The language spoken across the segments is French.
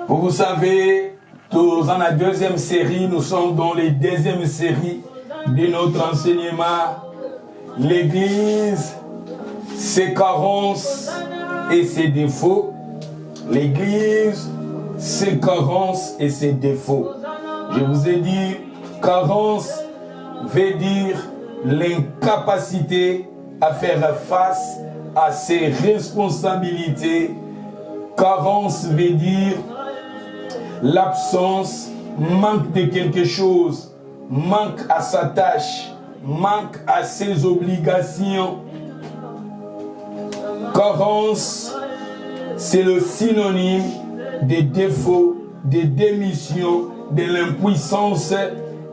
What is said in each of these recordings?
Vous savez, dans la deuxième série, nous sommes dans les deuxième série de notre enseignement. L'Église, ses carences et ses défauts. L'Église, ses carences et ses défauts. Je vous ai dit, carence veut dire l'incapacité à faire face à ses responsabilités. Carence veut dire l'absence, manque de quelque chose, manque à sa tâche, manque à ses obligations. Carence, c'est le synonyme des défauts, des démissions, de l'impuissance,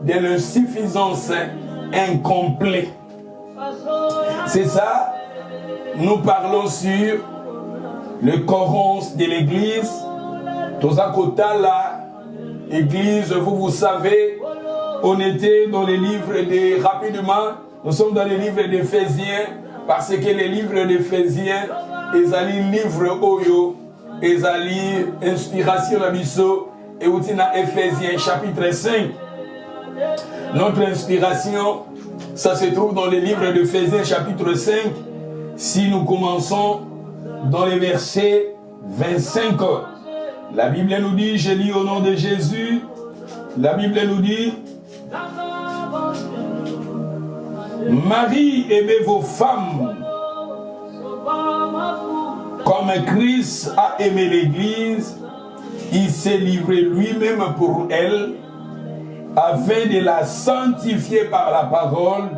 de l'insuffisance incomplète. C'est ça, nous parlons sur le carence de l'Église. Dans un côté là, Église, vous savez, on était dans les livres de, rapidement, nous sommes dans les livres d'Éphésiens, parce que les livres d'Éphésiens, ils allaient livre Oyo, ils allaient inspiration à Bisso, et aussi dans Éphésiens chapitre 5. Notre inspiration, ça se trouve dans les livres d'Éphésiens chapitre 5, si nous commençons dans les versets 25. La Bible nous dit, je lis au nom de Jésus, la Bible nous dit, Marie, aimez vos femmes, comme Christ a aimé l'Église, il s'est livré lui-même pour elle, afin de la sanctifier par la parole,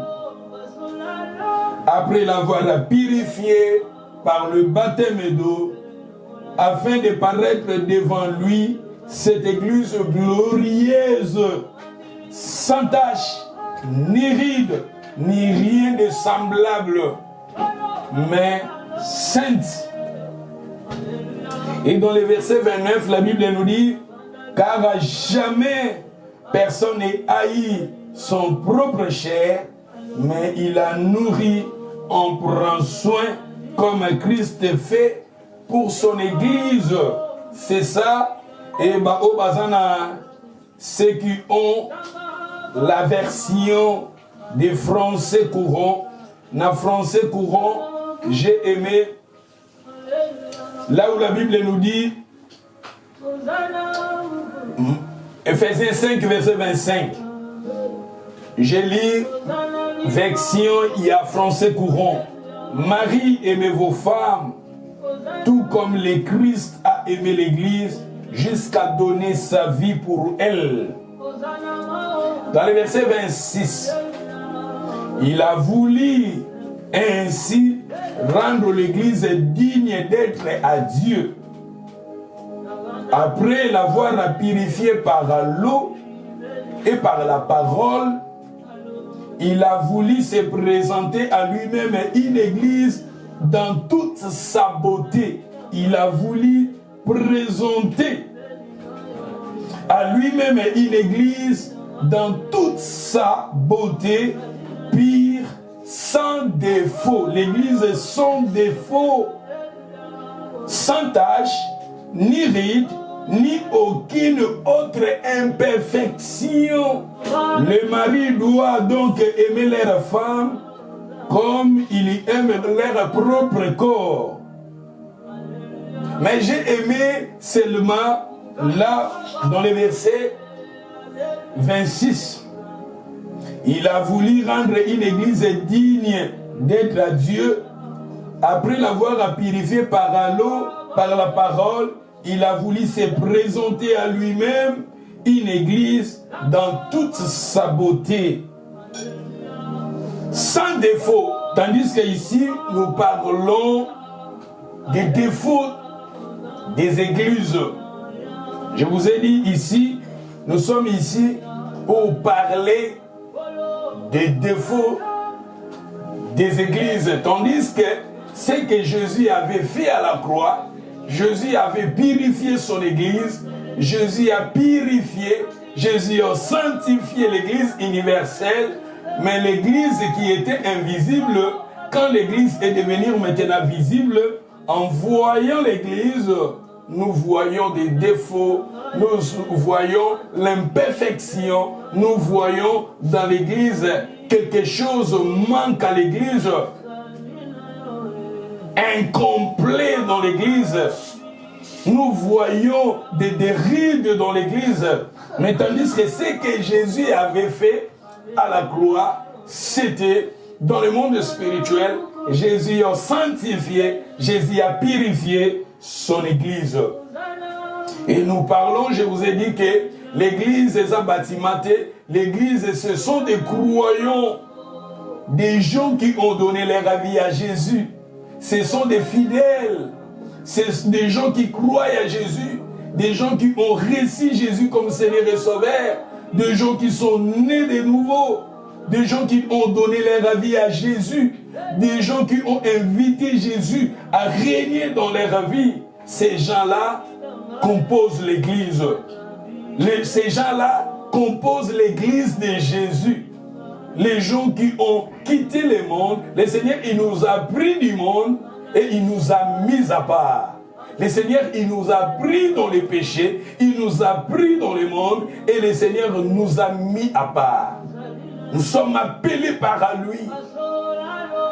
après l'avoir purifiée par le baptême d'eau, afin de paraître devant lui cette Église glorieuse, sans tache, ni ride, ni rien de semblable, mais sainte. Et dans le verset 29, la Bible nous dit, car à jamais personne n'est haï son propre chair, mais il la nourrit, en prend soin, comme Christ fait pour son Église. C'est ça. Et au bazana, ceux qui ont la version des français courants, dans français courant, j'ai aimé là où la Bible nous dit, Éphésiens 5, verset 25. Je lis version, il y a français courant. Marie, aimez vos femmes, tout comme le Christ a aimé l'Église, jusqu'à donner sa vie pour elle. Dans le verset 26, il a voulu ainsi rendre l'Église digne d'être à Dieu. Après l'avoir purifiée par l'eau et par la parole, il a voulu se présenter à lui-même une Église dans toute sa beauté. Il a voulu présenter à lui-même une Église dans toute sa beauté, pure, sans défaut. L'Église sans défaut, sans tache, ni ride, ni aucune autre imperfection. Le mari doit donc aimer leur femme comme il aime leur propre corps. Mais j'ai aimé seulement là, dans le verset 26. Il a voulu rendre une église digne d'être à Dieu. Après l'avoir purifié par l'eau, par la parole, il a voulu se présenter à lui-même une église dans toute sa beauté, sans défaut. Tandis qu'ici, nous parlons des défauts des églises. Je vous ai dit ici, nous sommes ici pour parler des défauts des églises. Tandis que ce que Jésus avait fait à la croix, Jésus avait purifié son église, Jésus a purifié, Jésus a sanctifié l'église universelle Mais l'église qui était invisible, quand l'église est devenue maintenant visible, en voyant l'église, nous voyons des défauts, nous voyons l'imperfection, nous voyons dans l'église quelque chose manque à l'église, incomplet dans l'église. Nous voyons des dérives dans l'église, mais tandis que ce que Jésus avait fait à la croix, c'était dans le monde spirituel, Jésus a sanctifié, Jésus a purifié son église. Et nous parlons, je vous ai dit que l'église est un bâtiment, l'église ce sont des croyants, des gens qui ont donné leur vie à Jésus. Ce sont des fidèles, c'est des gens qui croient à Jésus, des gens qui ont reçu Jésus comme Seigneur et Sauveur, des gens qui sont nés de nouveau, des gens qui ont donné leur vie à Jésus, des gens qui ont invité Jésus à régner dans leur vie. Ces gens-là composent l'église. Ces gens-là composent l'église de Jésus. Les gens qui ont quitté le monde, le Seigneur, il nous a pris du monde et il nous a mis à part. Le Seigneur, il nous a pris dans les péchés, il nous a pris dans le monde et le Seigneur nous a mis à part. Nous sommes appelés par lui.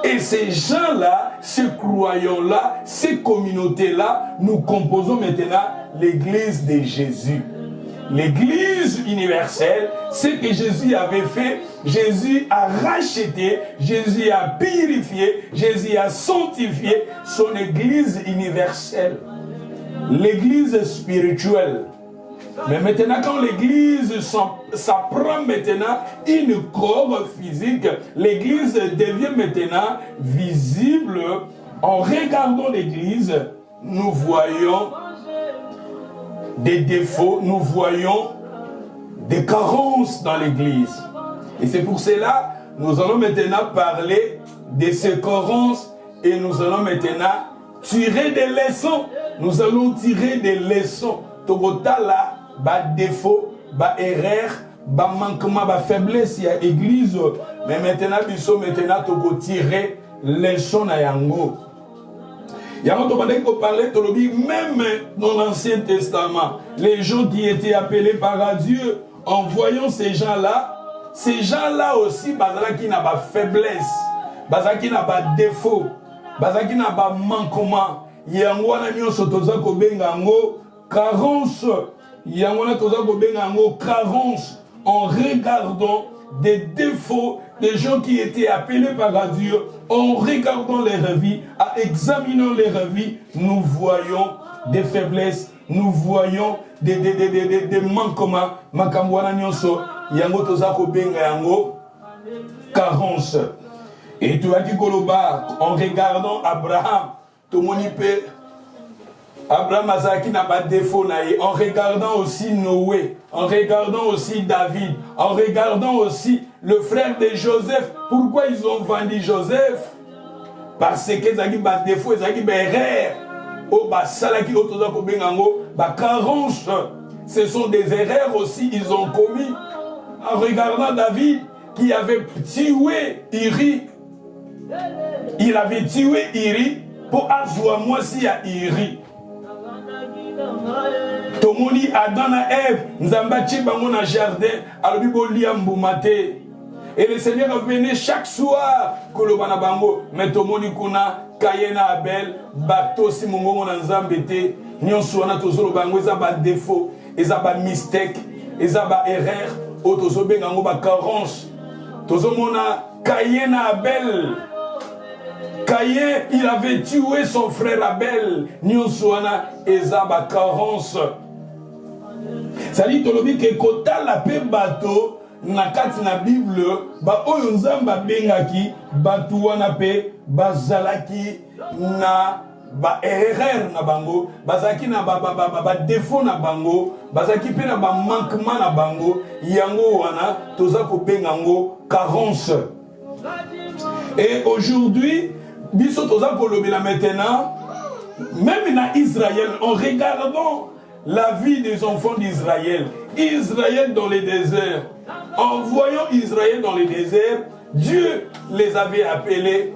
Et ces gens-là, ces croyants-là, ces communautés-là, nous composons maintenant l'église de Jésus. L'église universelle, ce que Jésus avait fait, Jésus a racheté, Jésus a purifié, Jésus a sanctifié son église universelle. L'église spirituelle. Mais maintenant, quand l'église s'apprend maintenant une corps physique, l'église devient maintenant visible. En regardant l'église, nous voyons des défauts, nous voyons des carences dans l'église. Et c'est pour cela, nous allons maintenant parler de ces carences et nous allons maintenant tirer des leçons. Nous allons tirer des leçons. Togotala, bas défaut, bas erreur, bas manquement, bas faiblesse, il y a l'église. Mais maintenant, nous sommes maintenant togo tirer leçons à yango. Yango tobandé ko parler tolobi même dans l'Ancien Testament, les gens qui étaient appelés par Dieu, en voyant ces gens-là aussi, bazala qui n'a pas faiblesse, bazala qui n'a pas défaut, bazala qui n'a pas manquement. Yango na nyonso toza ko benga ngo carence. Yango na toza ko benga ngo carence en regardant des défauts des gens qui étaient appelés par Dieu, en regardant leur vie, en examinant leur vie, nous voyons des faiblesses, nous voyons des manquements. Makamwana nyonso yango toza ko benga yango carence. Et tu as dit koloba en regardant Abraham. Abraham Azaki n'a pas de défaut, en regardant aussi Noé, en regardant aussi David, en regardant aussi le frère de Joseph. Pourquoi ils ont vendu Joseph? Parce qu'ils ont pas de défaut, ils ont pas erreur. Oh, bah, salaki, bah, carence. Ce sont des erreurs aussi, ils ont commis. En regardant David, qui avait tué Iri. Il avait tué Iri. Pour azwa moi si ya iri. Tomoni Adam et Ève, nzambachi bango na jardin, alobi bolia mbumate. Et le Seigneur venait chaque soir kolobana bango, mais tomoni kuna Kayena Abel, bato si mongongo na nzambete, nyonso wana tozolo bango eza ba défaut, eza ba mistake, eza ba erreur, o tozo bengango ba carence. Tozomona Kayena Abel. Caïn, il avait tué son frère Abel. Nyonsoana ezaba carence. Ça dit tolobi que kota la pe bato na kati na Bible ba oyo nzamba bengaki bato wana pe bazalaki na ba erreur na bango, bazaki na ba défaut na bango, bazaki pe na ba manquement na bango, yango wana toza ko bengango carence. Et aujourd'hui biso toza kolobela maintenant, même dans Israël, en regardant la vie des enfants d'Israël, Israël dans le désert, En voyant Israël dans le désert, Dieu les avait appelés,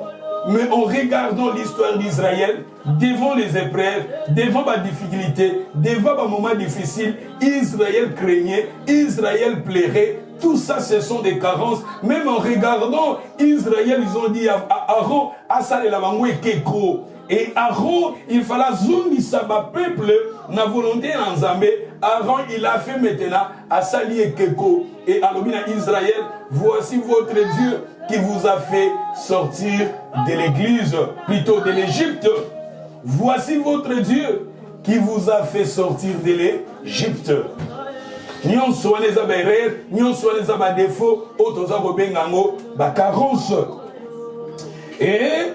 mais en regardant l'histoire d'Israël, devant les épreuves, devant la difficulté, devant les moments difficiles, Israël craignait, Israël plairait. Tout ça, ce sont des carences. Même en regardant Israël, ils ont dit à Aaron, et Aaron, il fallait zungi saba peuple, na volonté en Zambé. Aaron, il a fait maintenant à Sali et Keko. Et à l'obéna Israël, voici votre Dieu qui vous a fait sortir de l'église, plutôt de l'Égypte. Voici votre Dieu qui vous a fait sortir de l'Égypte. Nyon soit les aberreurs, nyon soit les abadéfaux, autres abengango, carence. Et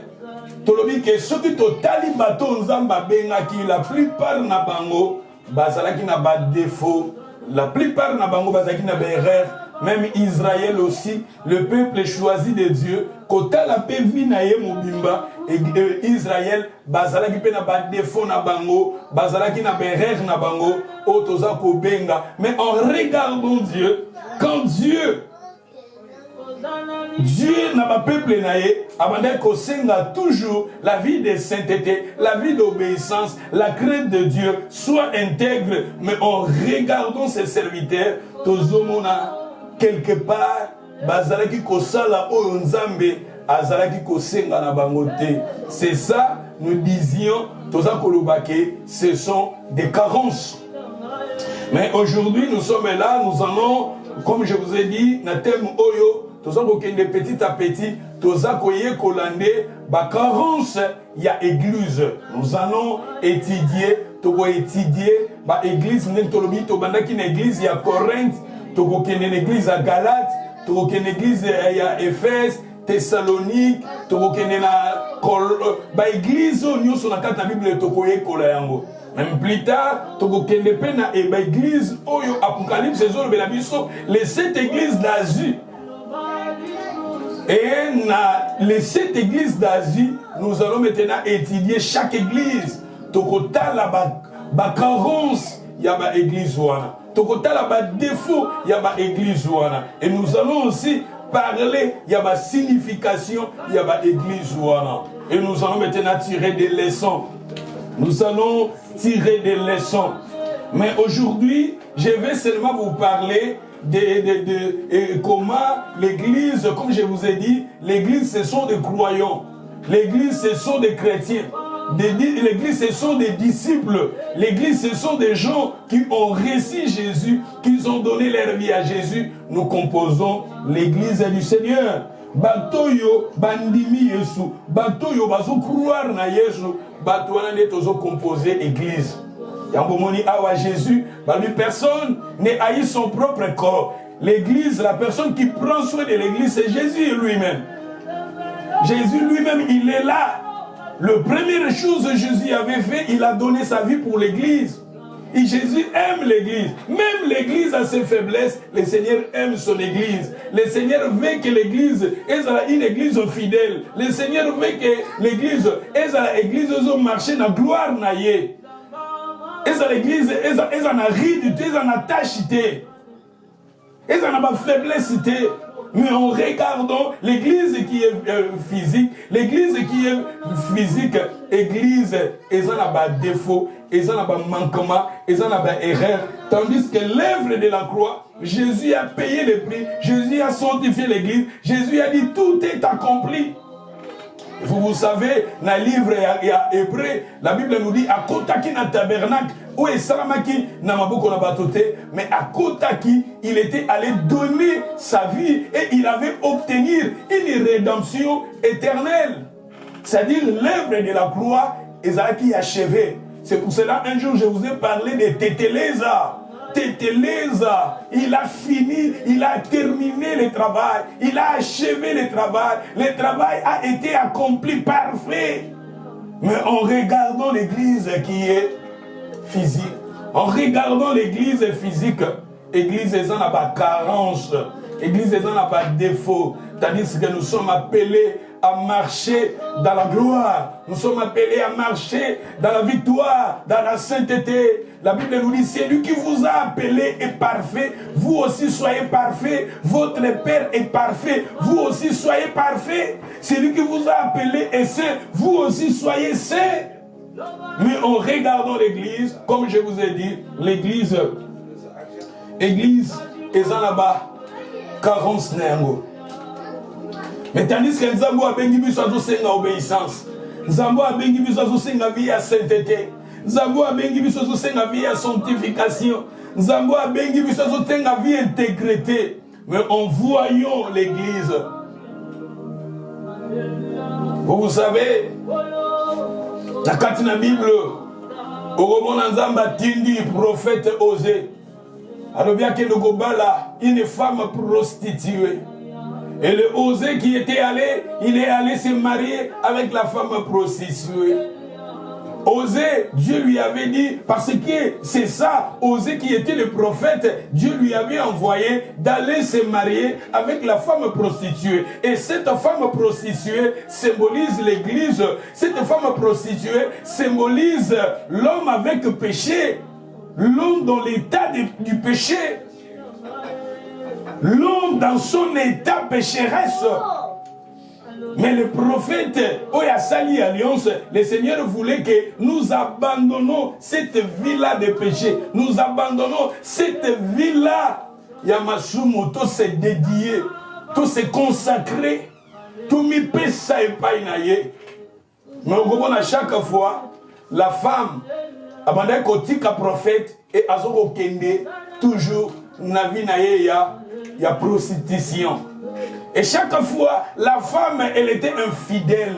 tolobi que ceux qui totali bateau nzamba benga qui la plupart na bango bazalaki na ba défaut, la plupart na bango bazalaki na berreur. Même Israël aussi, le peuple choisi de Dieu, kota la pe vi na ye mobimba, et Israël bazalaki pe na ba défaut na bango, bazalaki na berreur na bango, otoza ko benga. Mais en regardant Dieu, quand Dieu n'a pas peuple naïe, abandonne qu'on senga toujours la vie de sainteté, la vie d'obéissance, la crainte de Dieu, soit intègre, mais en regardant ses serviteurs, tozomona quelque part, bazalaki kosala oyo nzambe, azalaki kosenga na bangote. C'est ça, nous disions, toza kolobake, ce sont des carences. Mais aujourd'hui, nous sommes là, nous allons, comme je vous ai dit, na thème oyo, toza kokende petit à petit, toza koye kolande, ba carence ya église. Nous allons étudier, toko étudier, ba église, nen tolobi, to bandaki na église ya Corinthe, toko kende na église ya Galate, toko kende église ya Éphèse, Thessalonique, toko kende na ba église nyonso na kati na Bible toko ye kola yango. Même plus tard, toko kende pe na ba église oyo Apocalypse ezolo bela biso, les 7 églises d'Asie. Et dans les 7 églises d'Asie, nous allons maintenant étudier chaque église. Tokota la ba carence, il y a ba église wana. Tokota la ba défaut, il y a ba église wana. Et nous allons aussi parler, il y a ba signification, il y a ba église wana. Et nous allons maintenant tirer des leçons. Nous allons tirer des leçons. Mais aujourd'hui, je vais seulement vous parler de comment l'église, comme je vous ai dit, l'église ce sont des croyants, l'église ce sont des chrétiens, l'église ce sont des disciples, l'église ce sont des gens qui ont reçu Jésus, qui ont donné leur vie à Jésus. Nous composons l'église du Seigneur. Batoyo bandimi Yesu, batoyo bazo croire na Yesu, batoana ne tozo composer église. Yambomoni awa Jésus, lui personne n'est haï son propre corps. L'église, la personne qui prend soin de l'église, c'est Jésus lui-même. Jésus lui-même, il est là. La première chose que Jésus avait fait, il a donné sa vie pour l'église. Et Jésus aime l'église. Même l'église a ses faiblesses, le Seigneur aime son église. Le Seigneur veut que l'église soit une église fidèle. Le Seigneur veut que l'église marche dans la gloire. Eza l'église, eza na ridité, eza na tachité, eza na ba faiblesse. Mais en regardant l'église qui est physique, l'église qui est physique, église, eza na ba défaut, eza na ba manquement, eza na ba erreur. Tandis que l'œuvre de la croix, Jésus a payé le prix, Jésus a sanctifié l'église, Jésus a dit tout est accompli. Vous savez, dans le livre hébreu, la Bible nous dit à Kotaki na tabernacle, où est Salamaki na maboko na batote, mais à Kotaki, il était allé donner sa vie et il avait obtenu une rédemption éternelle. C'est-à-dire l'œuvre de la croix, Ezaki achevé. C'est pour cela, un jour, je vous ai parlé de Tétéléza. Tétéléza, il a fini, il a terminé le travail, il a achevé le travail a été accompli parfait. Mais en regardant l'église qui est physique, en regardant l'église physique, l'église n'a pas carence, l'église n'a pas défaut. Tandis que nous sommes appelés à marcher dans la gloire. Nous sommes appelés à marcher dans la victoire, dans la sainteté. La Bible nous dit, c'est lui qui vous a appelé est parfait. Vous aussi soyez parfait. Votre Père est parfait. Vous aussi soyez parfait. C'est lui qui vous a appelé est saint. Vous aussi soyez saint. Mais en regardant l'église, comme je vous ai dit, l'église est là-bas, carence néango. Mais tandis que Nzambo a bengi biso azosenga obéissance. Nzambo a bengi biso azosenga vie à sainteté. Nzambo a bengi biso azosenga vie à sanctification. Nzambo a bengi biso azosenga vie intégrité. Mais en voyant l'église, vous savez, la carte de la Bible, au roman Nzamba Tindi, prophète Osée, alors bien que le Gobala, une femme prostituée. Et le Osée qui était allé, il est allé se marier avec la femme prostituée. Osée, Dieu lui avait dit, parce que c'est ça, Osée qui était le prophète, Dieu lui avait envoyé d'aller se marier avec la femme prostituée. Et cette femme prostituée symbolise l'église. Cette femme prostituée symbolise l'homme avec péché. L'homme dans l'état du péché. L'homme dans son état pécheresse. Mais le prophète, Oya Sali Alliance, le Seigneur voulait que nous abandonnons cette vie-là de péché. Nous abandonnons cette vie-là. Yamasumo, tout se dédier, tout se consacrer, tout mi pesa et painaye. Mais au moment à chaque fois, la femme, abandonne kotika prophète et azoko kende, toujours, navi naye ya prostitution. Et chaque fois, la femme, elle était infidèle.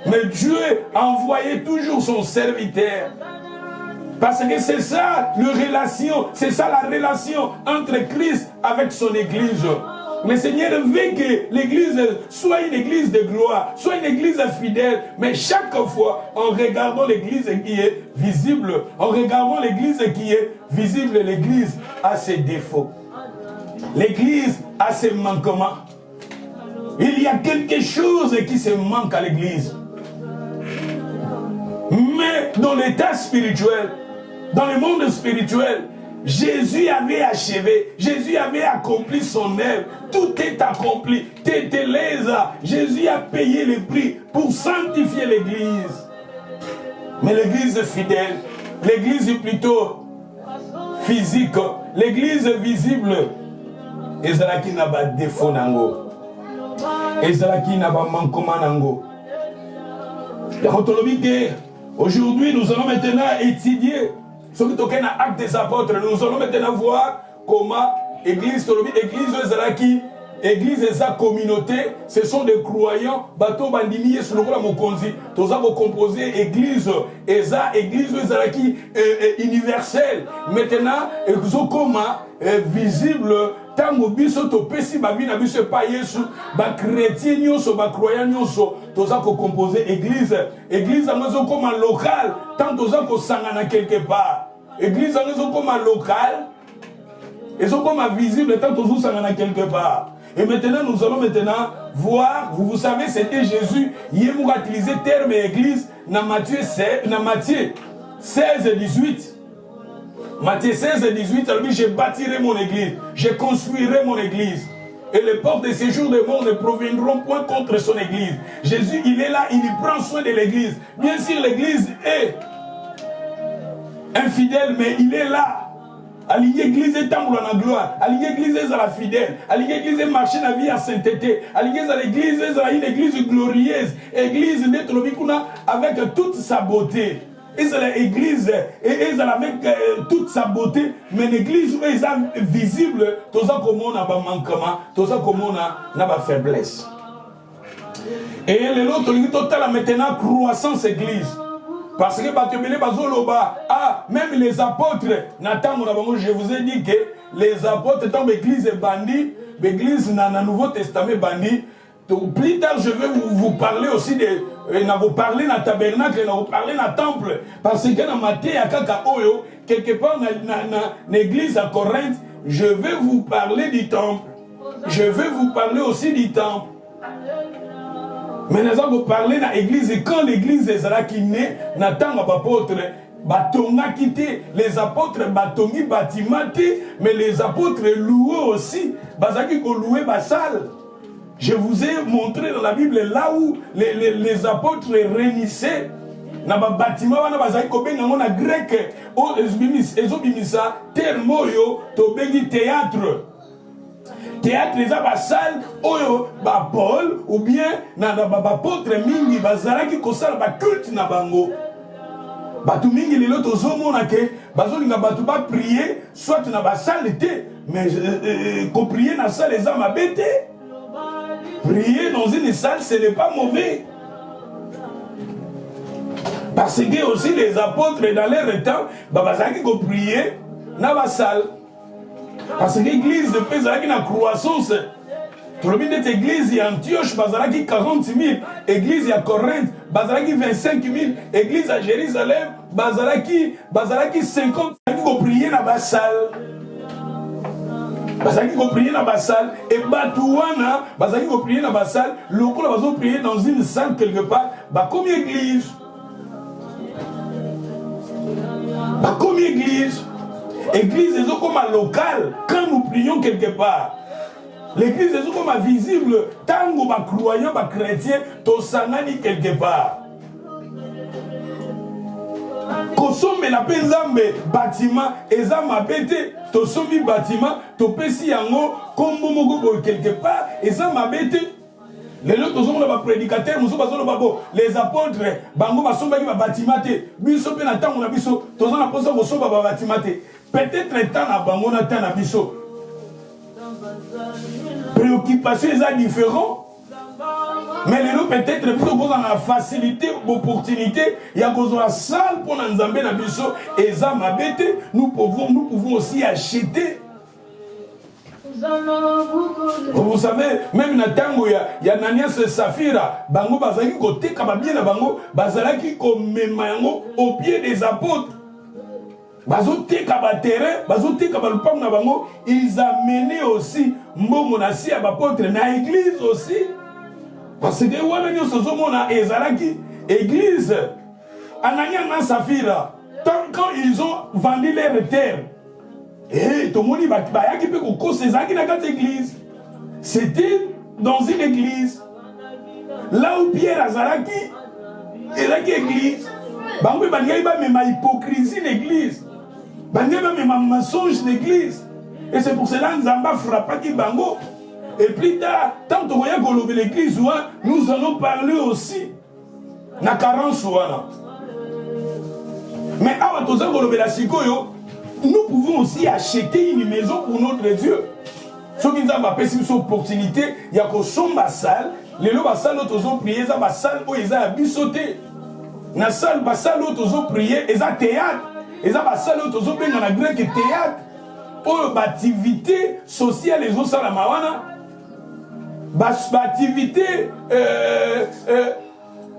Mais Dieu envoyait toujours son serviteur. Parce que c'est ça, c'est ça la relation entre Christ avec son église. Le Seigneur veut que l'église soit une église de gloire, soit une église fidèle. Mais chaque fois, en regardant l'église qui est visible, en regardant l'église qui est visible, l'église a ses défauts. L'église a ses manquements. Il y a quelque chose qui se manque à l'église. Mais dans l'état spirituel, dans le monde spirituel, Jésus avait achevé, Jésus avait accompli son œuvre. Tout est accompli. Jésus a payé le prix pour sanctifier l'église. Mais l'église fidèle, l'église plutôt physique, l'église visible, et c'est là qui n'a pas de défaut. Et c'est là qui n'a pas de manquement. Aujourd'hui, nous allons maintenant étudier ce qui est l'acte des apôtres. Nous allons maintenant voir comment l'église et sa communauté, ce sont des croyants. Bateau bandimi et sur le mokonzi. Tous avons composé église et sa église universelle. Maintenant, comment visible. Tango biso to pesi ba bina biso pa Yesu ba chrétien nyonso ba croyant nyonso toza ko composer église amezo comme local tant toza ko sangana quelque part église amezo comme local et so comme visible tant tozo sangana quelque part. Et maintenant nous allons voir, vous savez c'était Jésus yemu a utilisé terme église na Matthieu 16 et 18. Matthieu 16 et 18, alors je bâtirai mon église, je construirai mon église. Et les portes de séjour du monde ne proviendront point contre son église. Jésus, il est là, il prend soin de l'église. Bien sûr, l'église est infidèle, mais il est là. Aligné l'église est temple en gloire. Aligné l'église est à la fidèle. Aligné l'église est marché dans la vie à sainteté. Aligné l'église est une église glorieuse. Église d'être avec toute sa beauté. Et c'est l'église, et avec toute sa beauté, mais l'église est visible, tout ça comme on a un manquement, tout ça comme on a une faiblesse. Et l'autre, il total maintenant croissance église. Parce que même les apôtres, je vous ai dit que les apôtres, tant l'église est bandit, l'église dans le Nouveau Testament bandit. Plus tard, je vais vous parler aussi de. Vous parler dans le tabernacle, vous parler dans le temple. Parce que dans Matthieu, quelque part dans l'église à Corinthe, je vais vous parler du temple. je vais vous parler aussi du temple. Mais nous allons parler de l'église. Et quand l'église est née, nous avons apôtres. Batonga quitté, les apôtres batongi batimati, mais les apôtres louaient aussi. Bazaki ko loué basal. Je vous ai montré dans la Bible là où les apôtres réunissaient. Na ba bâtiment wana bazaki ko benga ngona grec o ezobimisa terme oyo to bengi théâtre. Théâtre les basal oyo ba Paul ou bien na ba apôtre mingi bazalaki ko sala ba culte na bango. Batu mingi lelo tozomona ke bazolinga batu ba prier soit na ba salle te mais ko prier na salle les âmes abete. Prier dans une salle ce n'est pas mauvais. Parce que aussi les apôtres dans leur temps bazaki ko prier na ba salle. Parce que l'église de Pézalaki na croissance. Tout le monde est église à Antioche, bazalaki 40 000, église à Corinthe, bazalaki 25 000, église à Jérusalem, bazalaki 50 000 qui prier dans la salle. Bazalaki qui prier dans la salle, et Batouana, bazalaki qui prier dans la salle, le coup là, bazalaki prier dans une salle quelque part, comme église. Comme église. Église est comme un local, quand nous prions quelque part. L'église est comme visible, tant que les croyants, les chrétiens, to sangani quelque part. Kosombe la penzambe bâtiment, ezama bete, to somi bâtiment, to pesi yango, kombo moko quelque part, ezama bete. Les autres sont les prédicateurs, les apôtres, bango basomba ki ba bâtiment te, biso pe na tango na biso, to zana posa bosomba ba bâtiment te. Peut-être temps na bango na tan na biso. Préoccupation est différent. Mais les gens peut-être plutôt la facilité, l'opportunité, il y a la salle pour nous amener à biso et ça m'abête. Nous pouvons aussi acheter. Vous savez, même dans le temps où il y a Nanias et Saphira, bango bazaki côté kababien na bango, bazalaki comme memango au pied des apôtres. Bazoté kabaterrain, bazoté kabalupam na bango, ils amenaient aussi mbongo na si à apôtre na église aussi. Parce que wana nyo sozomo na ezalaki église Anania na Saphira, quand ils ont vendu leur terre, et tout le monde bayaki pe ko kosezaki na cette église. C'était dans une église. Là où Pierre azalaki, ezalaki église. Bango bangai ba même hypocrisie l'église. Bangai ba même mensonge l'église. Et c'est pour cela que Nzamba frappaki bango. Et plus tard, tant que voyez que l'église, nous allons parler aussi. Na carence wana. Mais avant tout ça, nous pouvons aussi acheter une maison pour notre Dieu. Ceux qui nous ont appelé cette opportunité, il y a que son salle, les lois salle nous ont prié, ça salle où ils ont abussoté. Na salle basal où ils ont prié, ils ont théâtre, ils ont salle où ils ont prié dans la grec théâtre. Pour l'activité sociale, les autres la mawana. L'activité,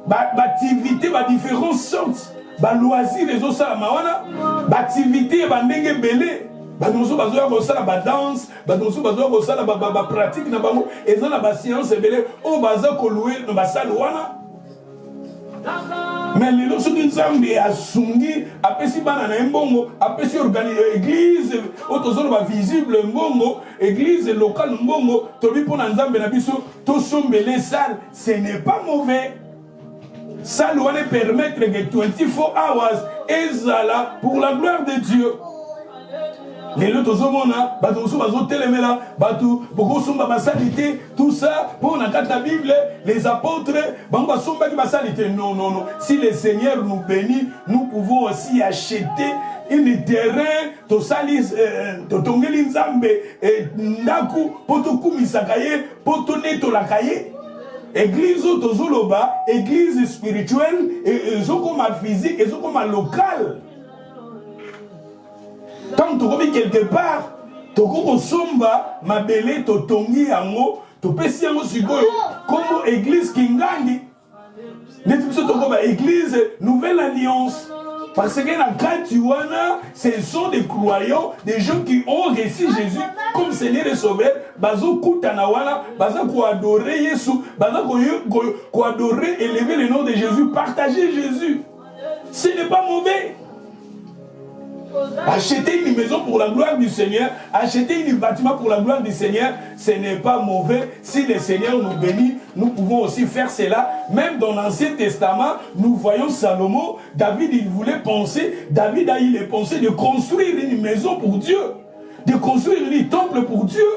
l'activité, différentes sortes. Loisirs, les autres la mawana. L'activité, bandenge belé. Nous avons la danse, nous avons la pratique, nous avons la science belé. On va louer dans la salle wana. Mais les gens qui sont à Sungi, après si banana mbongo, après si organiser église, autozone visible mbongo, église locale mbongo, tobi pour nzambe na biso, to sombele salle, ce n'est pas mauvais. Ça doit permettre que 24 hours ezala pour la gloire de Dieu. Les autres hommes, tout ça, pour la Bible, les apôtres, non, non, non. Si le Seigneur nous bénit, nous pouvons aussi acheter un terrain, to salis, to tongeli nzambe, ndaku, poto kumisakaye, poto neto lakaye. Église tozoloba, église spirituelle, et comme physique, et comme locale. Quand tu reviens quelque part, tu somba mabele to tongi yango, tu pesi yango sikoyo, comme église kingandi. L'église Nouvelle Alliance. Parce que dans Katiwana, ce sont des croyants, des gens qui ont reçu Jésus comme Seigneur et Sauveur. Bazo Kutanawana, Bazo ko adorer Jésus, Bazo ko adorer, élever le nom de Jésus, partager Jésus. Ce n'est pas mauvais. Acheter une maison pour la gloire du Seigneur, acheter un bâtiment pour la gloire du Seigneur, ce n'est pas mauvais. Si le Seigneur nous bénit, nous pouvons aussi faire cela. Même dans l'Ancien Testament, nous voyons Salomon, David, il voulait penser, David a eu les pensées de construire une maison pour Dieu, de construire un temple pour Dieu.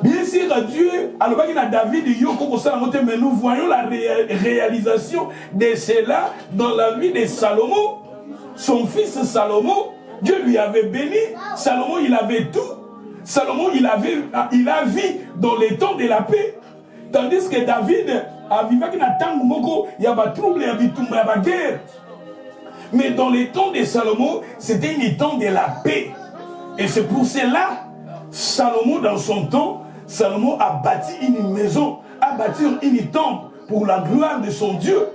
Bien sûr, Dieu, alors qu'il y a David, mais nous voyons la réalisation de cela dans la vie de Salomon. Son fils Salomon, Dieu lui avait béni. Salomon, il avait tout. Salomon, il a vécu dans les temps de la paix. Tandis que David a vécu dans le temps où il y a des troubles, il y a des guerres. Mais dans les temps de Salomon, c'était un temps de la paix. Et c'est pour cela, Salomon, dans son temps, Salomon a bâti une maison, a bâti une temple pour la gloire de son Dieu.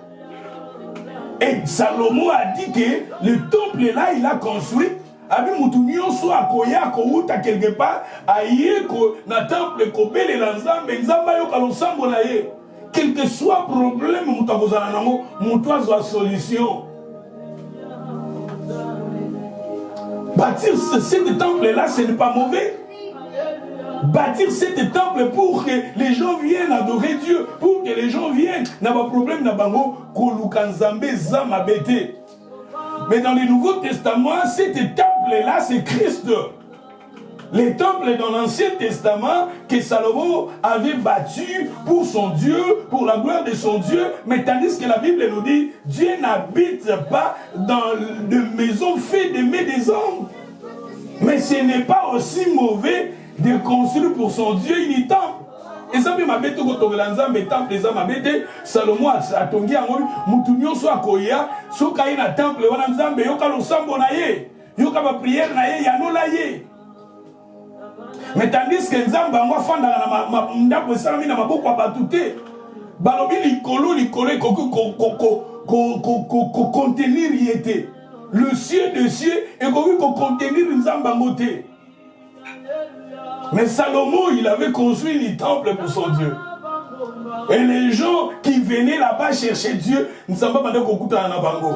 Et Salomon a dit que le temple là, il a construit. Abi mutunio so akoya kouta quelque part aye ko na temple ko bele na nzambe nzamba yo kalosambo na ye. Quel que soit problème mutakozana nango, mutu azwa solution. Bâtir ce temple là, ce n'est pas mauvais. Bâtir ce temple pour que les gens viennent adorer Dieu, pour que les gens viennent, n'a pas de problème, n'a pas de mais dans le Nouveau Testament, ce temple-là, c'est Christ. Les temples dans l'Ancien Testament que Salomon avait bâtu pour son Dieu, pour la gloire de son Dieu, mais tandis que la Bible nous dit, Dieu n'habite pas dans de maisons faites des mains des hommes. Mais ce n'est pas aussi mauvais de construire pour son Dieu une temple. Et ça, m'a bête au Togelanza, mais temple, les hommes a bête. Salomon a tongi à moi, Moutounion soit Koya, soit Kaina temple, Wanamzambe, Yoka Losambo naye, Yoka ma prière naye, Yano naye. Mais tandis que Nzamba, moi, Fanda, Mdapo Salami, n'a pas beaucoup abattuté. Balobi, l'icolo, contenir y était. Le ciel de cieux, et qu'on contenir Nzamba moté. Mais Salomon, il avait construit un temple pour son Dieu. Et les gens qui venaient là-bas chercher Dieu, ne savent pas demander qu'on à Nabango.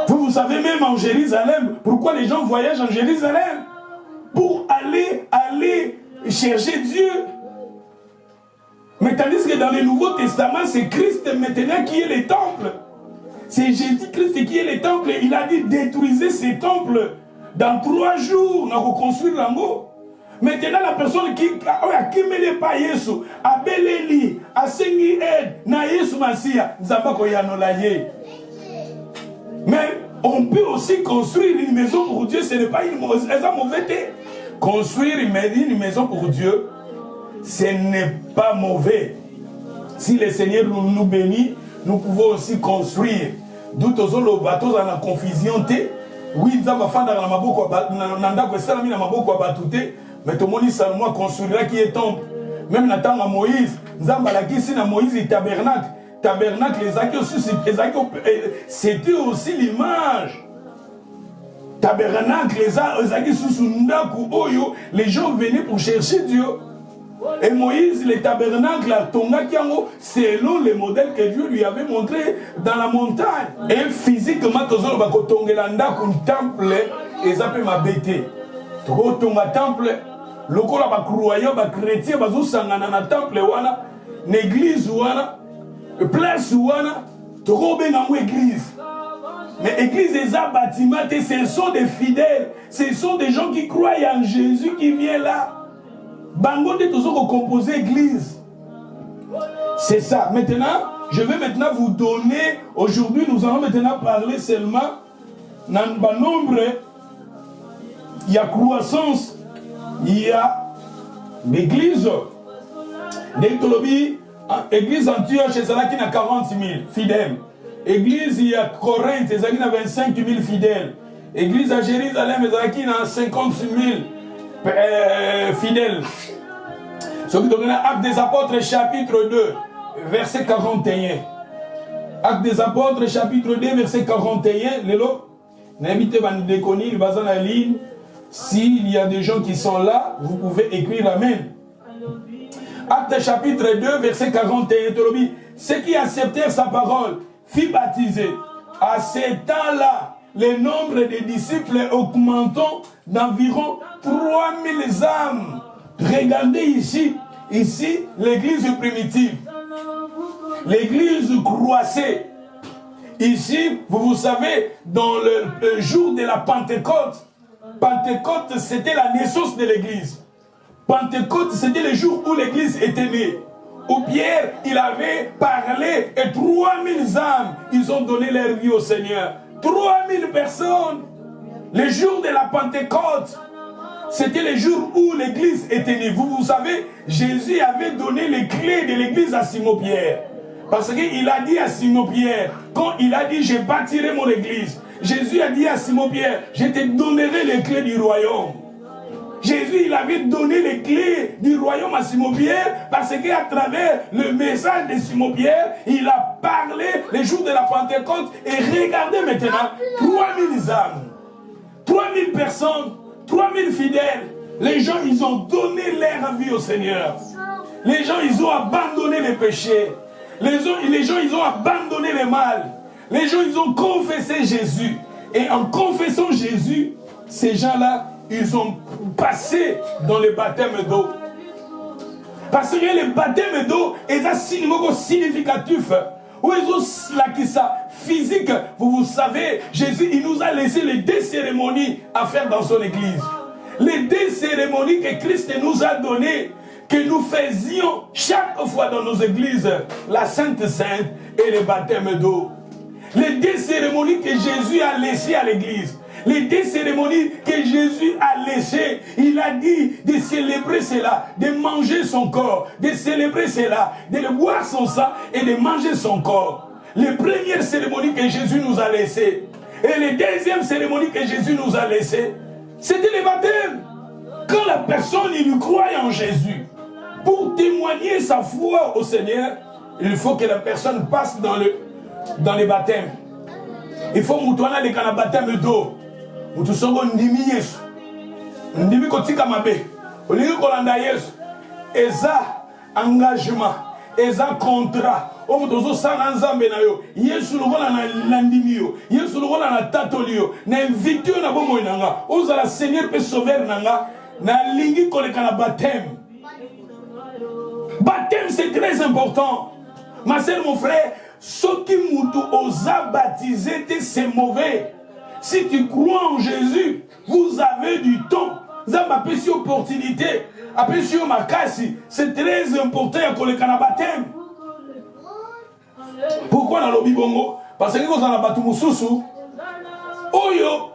Vous savez même en Jérusalem, pourquoi les gens voyagent en Jérusalem? Pour aller chercher Dieu. Mais tandis que dans le Nouveau Testament, c'est Christ maintenant qui est le temple. C'est Jésus-Christ qui est le temple. Il a dit détruisez ces temples. Dans 3 jours, on a reconstruit l'ango. Maintenant, la personne qui ne met pas Yesu, a beleli, a sengi aide, na Yesu Masia, Zambako yanolaye. Mais on peut aussi construire une maison pour Dieu, ce n'est pas une mauvaise chose. Construire une maison pour Dieu, ce n'est pas mauvais. Si le Seigneur nous bénit, nous pouvons aussi construire. D'où le bateau dans la confusion. Oui, nous avons fait dans la maboko, mais tout le monde Salomon construira qui est temple. Même dans le temps de Moïse, nous avons dit que Moïse est tabernacle. Tabernacle, c'était aussi l'image. Tabernacle, les gens venaient pour chercher Dieu. Et Moïse, le tabernacle, selon les modèles que Dieu lui avait montrés dans la montagne. Et physiquement, un temple, ils appellent ma bêtise. Un temple, le croyant, les chrétiens, ils temple, une église, une place, une église. Mais l'église est un bâtiment, ce sont des fidèles, ce sont des gens qui croient en Jésus qui vient là. Bango de toujours composer l'église. C'est ça. Maintenant, je vais maintenant vous donner, aujourd'hui nous allons maintenant parler seulement dans le nombre, il y a croissance, il y a l'église. L'église Antioche, c'est là qui a 40 000 fidèles. L'église, il y a Corinthe, c'est là qui a 25 000 fidèles. L'église à Jérusalem, c'est là qui a 50 000 fidèles. Ce qui donne Actes des Apôtres, chapitre 2, verset 41. Actes des Apôtres, chapitre 2, verset 41. Lélo, n'invitez pas nous déconner, il va dans la ligne. S'il y a des gens qui sont là, vous pouvez écrire Amen. Actes chapitre 2, verset 41. Ceux qui acceptèrent sa parole furent baptisés. À ce temps-là, le nombre des disciples augmentant d'environ 3000 âmes. Regardez ici, l'église primitive. L'église croissait. Ici, vous savez, dans le jour de la Pentecôte, Pentecôte, c'était la naissance de l'église. Pentecôte, c'était le jour où l'église était née. Où Pierre, il avait parlé et 3000 âmes, ils ont donné leur vie au Seigneur. 3000 personnes. Le jour de la Pentecôte, c'était le jour où l'église était née. Vous savez, Jésus avait donné les clés de l'église à Simon-Pierre. Parce qu'il a dit à Simon-Pierre, quand il a dit, je bâtirai mon église, Jésus a dit à Simon-Pierre, je te donnerai les clés du royaume. Jésus, il avait donné les clés du royaume à Simon-Pierre parce qu'à travers le message de Simon-Pierre, il a parlé les jours de la Pentecôte. Et regardez maintenant, 3000 âmes, 3000 personnes, 3000 fidèles. Les gens, ils ont donné leur vie au Seigneur. Les gens, ils ont abandonné les péchés. Les gens, ils ont abandonné le mal. Les gens, ils ont confessé Jésus. Et en confessant Jésus, ces gens-là, ils ont passé dans le baptême d'eau. Parce que le baptême d'eau est un signe significatif. Où ils ont ça physique. Vous savez, Jésus, il nous a laissé les 2 cérémonies à faire dans son église. Les 2 cérémonies que Christ nous a données, que nous faisions chaque fois dans nos églises, la Sainte Sainte et le baptême d'eau. Les 2 cérémonies que Jésus a laissées à l'église. Les 2 cérémonies que Jésus a laissées, il a dit de célébrer cela, de manger son corps, de célébrer cela, de boire son sang et de manger son corps. Les premières cérémonies que Jésus nous a laissées et les deuxièmes cérémonies que Jésus nous a laissées, c'était le baptême. Quand la personne il croit en Jésus, pour témoigner sa foi au Seigneur, il faut que la personne passe dans les baptêmes. Il faut que les baptême d'eau. Mutu songo ndimi Yesu. Ndimi kotika mabe. Olingi kolanda Yesu. Eza engagement. Eza contrat. Omutu ozo sanga nzambe na yo. Yesu lokola na ndimi yo. Yesu lokola na tatoli yo. Na invite yo na bomoi nanga. Oza la Seigneur pe sauveur nanga. Na lingi koleka na baptême. Baptême c'est très important. Ma sœur, mon frère, ce qui mutu osa baptisé, c'est mauvais. Si tu crois en Jésus, vous avez du temps. Vous avez une opportunité. C'est très important pour le baptême. Pourquoi dans le Bongo? Parce que vous avez battu Moussousou. Oyo.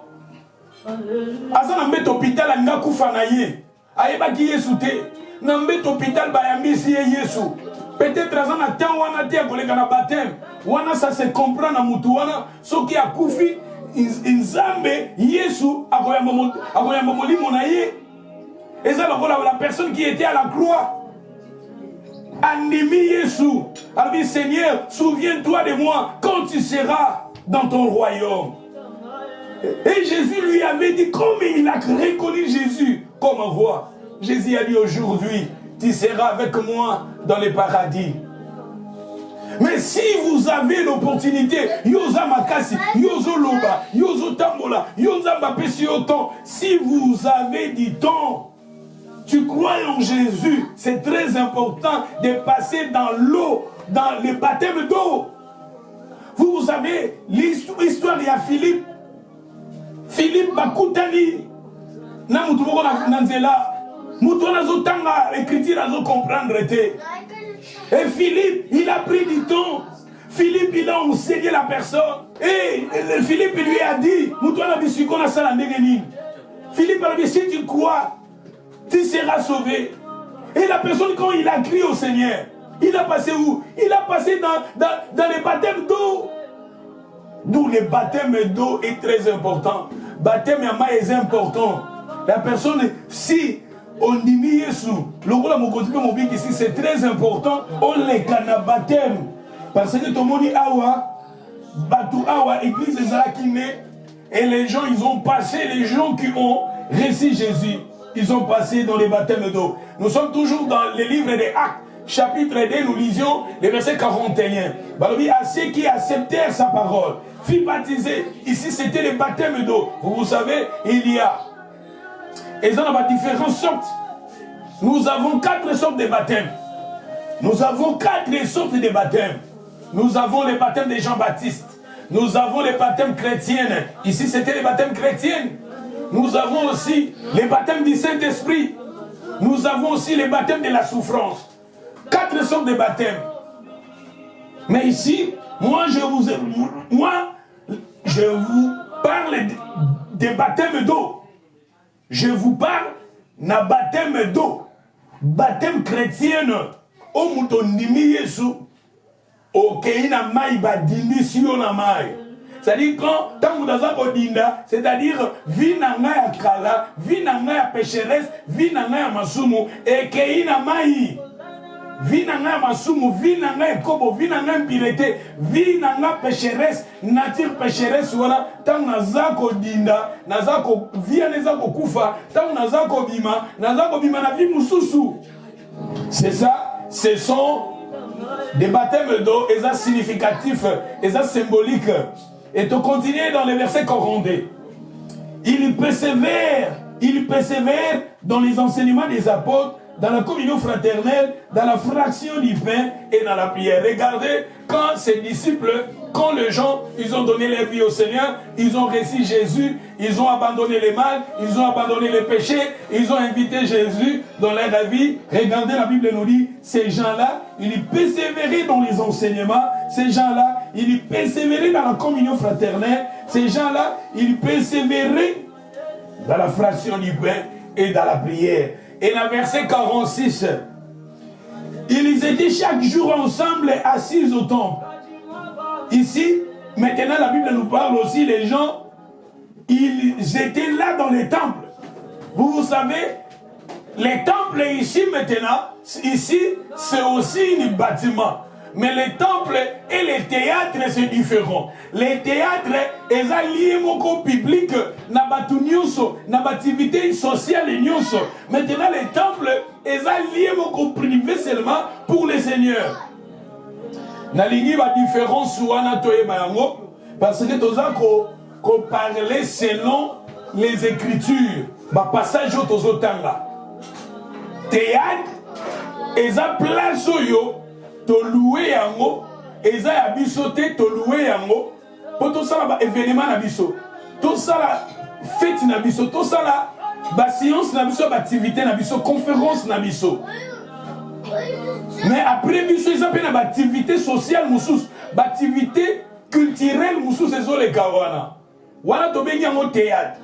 Asa na mbet hôpital anga kufa na ye. Ayeba ki Yesu te. Na mbet hôpital ba yambisi Yesu. Peut-être asa na temps wana te ko le baptême. Wana ça se comprend na mutu wana soki akufi Nzambe Yesu akoyamba molimo na ye. Et ça la personne qui était à la croix. Andimi Yesu. A dit Seigneur, souviens-toi de moi quand tu seras dans ton royaume. Et Jésus lui avait dit, comme il a reconnu Jésus comme voix, Jésus a dit aujourd'hui, tu seras avec moi dans le paradis. Mais si vous avez l'opportunité, yoza makasi, yozo loba, yozo tambola, yoza mapesi yoton, si vous avez du temps, tu crois en Jésus, c'est très important de passer dans l'eau, dans le baptême d'eau. Vous savez, l'histoire de Philippe. Philippe Bakutani, na mutumoko na nzela, mutona zotanga écriture azo comprendre te. Et Philippe, il a pris du temps. Philippe, il a enseigné la personne. Et Philippe lui a dit, mutona bisiko na sala ndengeni. Philippe a dit, si tu crois, tu seras sauvé. Et la personne, quand il a crié au Seigneur, il a passé où? Il a passé dans les baptêmes d'eau. D'où le baptême d'eau est très important. Baptême yama est important. La personne, si on dit Yesu, ici c'est très important. On les cana baptême. Parce que tout le monde dit awa, Batouawa, église Ezalakine, et les gens, ils ont passé, les gens qui ont reçu Jésus, ils ont passé dans les baptêmes d'eau. Nous sommes toujours dans les livres des Actes, chapitre 2, nous lisions les versets 41. Balobi, à ceux qui acceptèrent sa parole, furent baptisés. Ici, c'était les baptêmes d'eau. Vous savez, il y a, et ça, on a différentes sortes. Nous avons 4 sortes de baptêmes. Nous avons 4 sortes de baptêmes. Nous avons les baptêmes de Jean-Baptiste. Nous avons les baptêmes chrétiens. Ici, c'était les baptêmes chrétiens. Nous avons aussi les baptêmes du Saint-Esprit. Nous avons aussi les baptêmes de la souffrance. 4 sortes de baptêmes. Mais ici, moi, je vous parle des baptêmes d'eau. Je vous parle d'un baptême d'eau. Baptème chrétien. Au Moutondimi Yesu. Au Keina Maï Badindisio na Maï. C'est-à-dire quand c'est-à-dire vie nanga ya kala, vie nanga ya pécheresse, vie nanga ya masumu, et Keina Maï. Vie nanga masumu, vie nanga kobo, vie nanga impireté, vie nanga pécheresse, nature pécheresse voilà, tant nazako dinda, nazako vie nezako kufa, tant nazako bima na vie mususu. C'est ça, ce sont des baptêmes d'eau, et ça significatif, et ça symbolique. Et tu continues dans les versets 42. Il persévère dans les enseignements des apôtres, dans la communion fraternelle, dans la fraction du pain et dans la prière. Regardez, quand ces disciples, quand les gens, ils ont donné leur vie au Seigneur, ils ont reçu Jésus, ils ont abandonné les mal, ils ont abandonné les péchés, ils ont invité Jésus dans leur vie. Regardez, la Bible nous dit, ces gens-là, ils persévéraient dans les enseignements, ces gens-là, ils persévéraient dans la communion fraternelle, ces gens-là, ils persévéraient dans la fraction du pain et dans la prière. Et dans le verset 46, ils étaient chaque jour ensemble assis au temple. Ici, maintenant la Bible nous parle aussi, les gens, ils étaient là dans les temples. Vous savez, les temples ici maintenant, ici, c'est aussi un bâtiment. Mais les temples et les théâtres, c'est différent. Les théâtres, ils sont liés au public, na activité sociale. Maintenant, les temples, ils sont liés au privé seulement pour les seigneurs. Na lingi ba différence wana toyeba yango parce que toza ko parler selon les écritures. Ba passage au tozotanga. Théâtre, ils ont place yo. To louer yango, eza ya biso te to louer yango, po to sala ba événement na biso, to sala fête na biso, to sala ba séance na biso, ba activité na biso, conférence na biso. Mais après biso eza pe na ba activité sociale mususu, ba activité culturelle mususu ezo le kawana. Wana to bengi yango théâtre.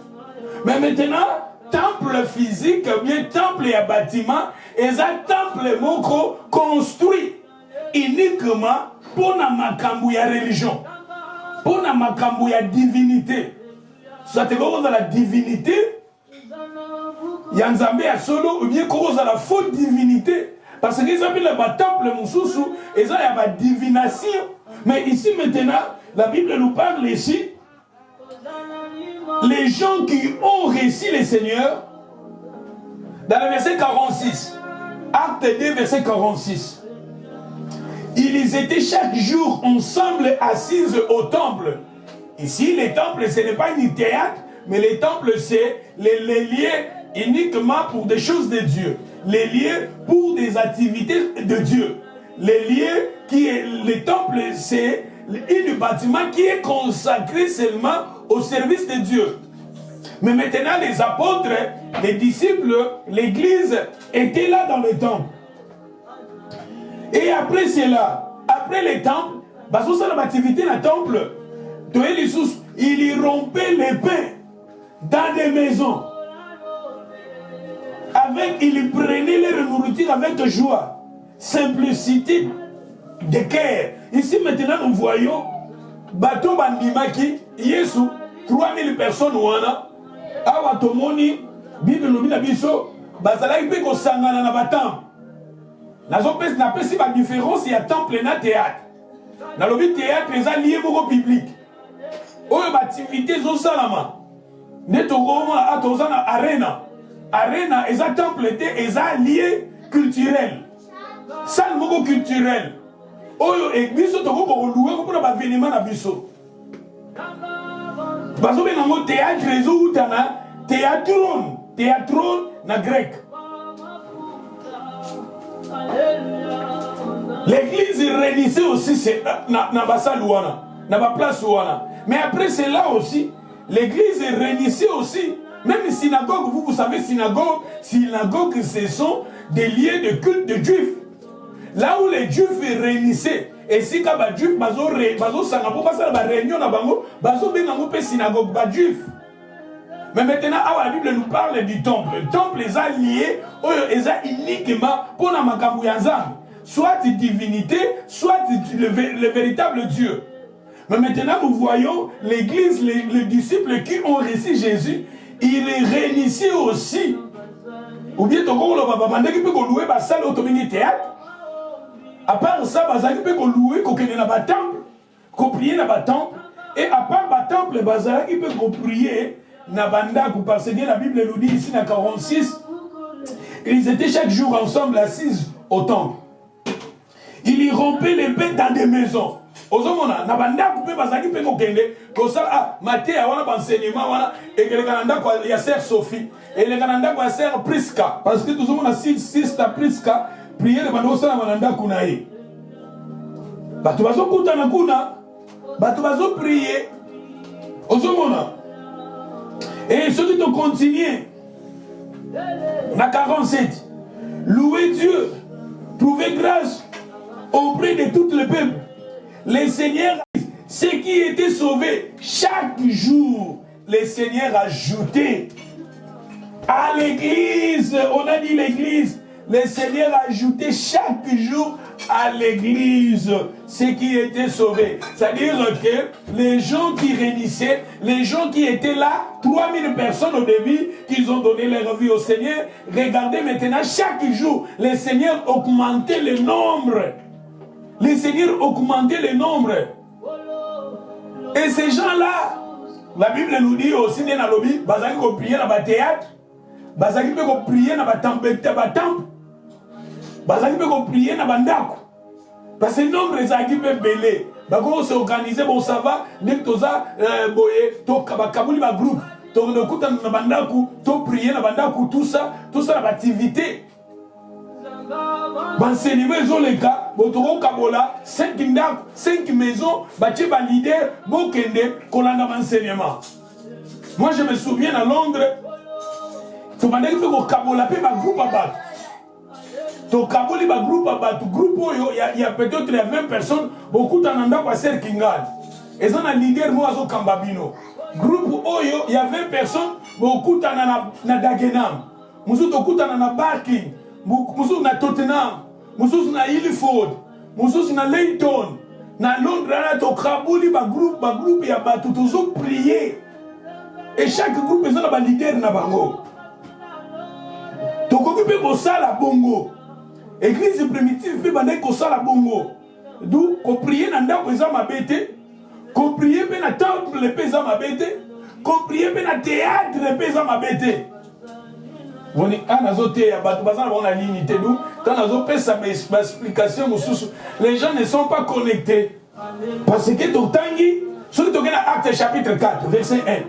Mais maintenant temple physique, bien temple ya bâtiment, eza temple moko construit uniquement pour la makambu ya religion, pour la makambu ya divinité. Ça te cause à la divinité, yanzambe ya solo, ou bien cause à la faute divinité. Parce qu'ils appellent le temple mususu, et ça y a la divination. Mais ici maintenant, la Bible nous parle ici, les gens qui ont reçu le Seigneur, dans le verset 46, acte 2, verset 46. Ils étaient chaque jour ensemble assis au temple. Ici, les temples, ce n'est pas un théâtre, mais les temples, c'est les lieux uniquement pour des choses de Dieu. Les lieux pour des activités de Dieu. Les temples, c'est un bâtiment qui est consacré seulement au service de Dieu. Mais maintenant, les apôtres, les disciples, l'église étaient là dans le temple. Et après cela, après les temples, parce que ça l'activité dans le temple, il y rompait les pains dans des maisons. Il prenait leur nourriture avec joie, simplicité de cœur. Ici maintenant nous voyons, bateau bandimaki, Yesu, 3000 personnes wana, awa tomoni, Bible nous dit la biso, bazalaki pe ko sangana na batam. La différence, il y a temple et théâtre. Dans le théâtre, ils sont liés au public. Oyo activité zo salama. Netogoma atozana arena. Arena eza temple te eza lié culturel. Salle moko culturel. Oyo biso toko ko louer ko na ba vénement na biso. Bazo be nango théâtre ezo utana théâtron na grec. L'église réunissait aussi na basal wana, na ba place wana. Mais après cela aussi, l'église réunissait aussi, même synagogue, vous savez, synagogue, ce sont des lieux de culte de juifs. Là où les juifs réunissaient, et si quand les juifs, bazo sangapo, basa la réunion na bango, bazo bengango pe synagogue, ba juif. Mais maintenant, la Bible nous parle du temple. Le temple est lié, est uniquement pour la makambu yanzam, soit divinité, soit le véritable Dieu. Mais maintenant, nous voyons l'église, les disciples qui ont reçu Jésus, ils les réunissaient aussi. Ou bien, tu peux louer la salle autonomie théâtre. À part ça, tu peux louer le temple, qu'on prier dans le temple. Et à part le temple, tu peux prier dans le temple. Parce que la Bible nous dit ici dans 46, ils étaient chaque jour ensemble assis au temple. Ils y rompaient les pains dans des maisons. Ozomona na banda couper bazaki pe kokende ko sala maté wana enseignement wana et que le Canada quoi ya sœur Sophie et le Canada quoi sœur Priska parce que tous on a sister Priska prier le bando sala mananda kunaye batu bazo kutana kuna batu bazo prier ozomona et ceux qui ont continué na 47 louer Dieu trouver grâce auprès de tout le peuple. Les seigneurs, ceux qui étaient sauvés, chaque jour, les seigneurs ajoutaient à l'église, on a dit l'église, les seigneurs ajoutaient chaque jour à l'église ceux qui étaient sauvés. C'est-à-dire que les gens qui réunissaient, les gens qui étaient là, 3000 personnes au début, qu'ils ont donné leur vie au Seigneur, regardez maintenant, chaque jour, les seigneurs augmentaient le nombre. Les seigneurs augmentaient le nombre. Et ces gens-là, la Bible nous dit aussi dans le lobby, bazaki ko prier dans le théâtre, bazaki ko prier dans le temple, bazaki ko prier dans le ndako. Parce que le nombre des gens peut belé. Bako s'organiser bon ça va, nek toza boye, to kabuli ba groupe, to kuta na bandaku, to prier na bandaku, tout ça la activité. L'enseignement ils les cas, botoro kabola, 5 maisons, bâti ba leader, bokende, kolanda enseignement. Moi je me souviens à Londres, tu m'as dit que tu kabola pe ba groupe à battre. Tu kaboli ba groupe à battre, groupe il y a peut-être 20 personnes, beaucoup d'ananda kwa ser kingal. Et ça na leader moi zo kambabino. Groupe oyo il y a 20 personnes, beaucoup d'anana na Dagenham. Musu to kutana na Barking. Musu na Tottenham, musu na Ilford, musu na Leighton, na Londres na to kabuli ba groupe ya ba toujours prier. Et chaque groupe ils ont ba leader na bango. To kokipe ko sala bongo. Église primitive pe bande ko sala bongo. D'où ko prier na ndako eza mabete, ko prier pe na temple pe eza mabete, ko prier pe na théâtre pe eza mabete. Les gens ne sont pas connectés. Parce que Totangi, sur le Acte chapitre 4, verset 1.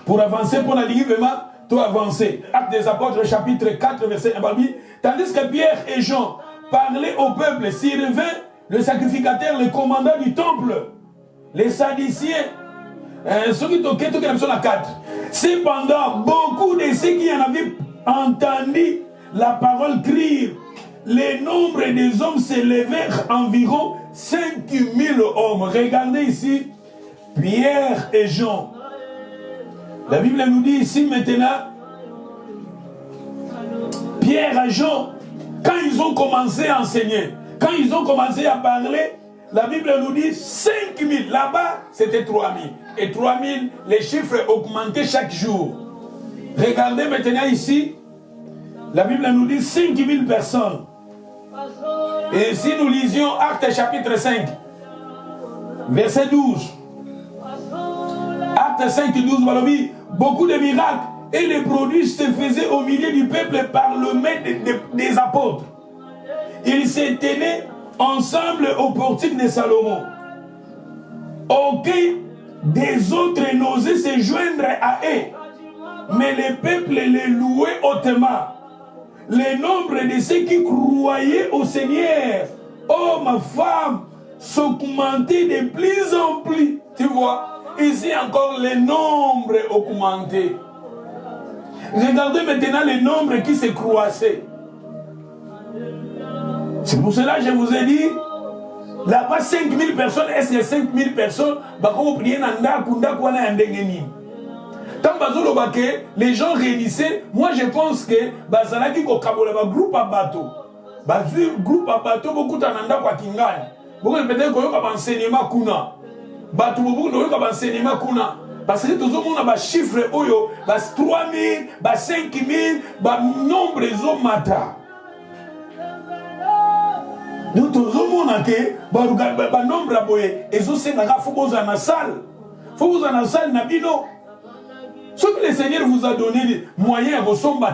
Pour avancer, pour la ligne vraiment, tout avancer. Acte des apôtres, chapitre 4, verset 1. Tandis que Pierre et Jean parlaient au peuple, s'y revint le sacrificateur, le commandant du temple, les Sadduciens. Cependant, beaucoup de ceux qui en avaient entendu la parole crier, le nombre des hommes s'élevèrent environ 5000 hommes. Regardez ici, Pierre et Jean. La Bible nous dit ici maintenant, Pierre et Jean, quand ils ont commencé à enseigner, quand ils ont commencé à parler, la Bible nous dit 5000. Là-bas, c'était 3000. Et 3000, les chiffres augmentaient chaque jour. Regardez maintenant ici, la Bible nous dit 5000 personnes. Et si nous lisions Actes chapitre 5, verset 12. Actes 5, 12, beaucoup de miracles et les prodiges se faisaient au milieu du peuple par le maître des apôtres. Ils se tenaient ensemble au portique de Salomon. Aucun des autres n'osait se joindre à eux, mais le peuple les louait hautement. Le nombre de ceux qui croyaient au Seigneur, hommes, femmes, s'augmentait de plus en plus. Tu vois, ici encore le nombre augmenté. Regardez maintenant le nombre qui se croissait. C'est pour cela que je vous ai dit, là-bas 5000 personnes, est-ce que 5000 personnes, tant que les gens réunissaient, moi je pense que bazalaki ko kabola ba groupe à bateau. Groupe à bateau beaucoup tananda kwa kingani. Beaucoup peut-être ko yoka enseignement kuna. Bateau beaucoup no yoka enseignement kuna. Parce que tout le monde a ba chiffre oyo, ba 3000, ba 5000, ba nombre zo mata. Nous tout le monde a que ba nombre aboye ezo senga faut boza na salle. Faut boza na salle na bino. Ce que le Seigneur vous a donné des moyens, il y a un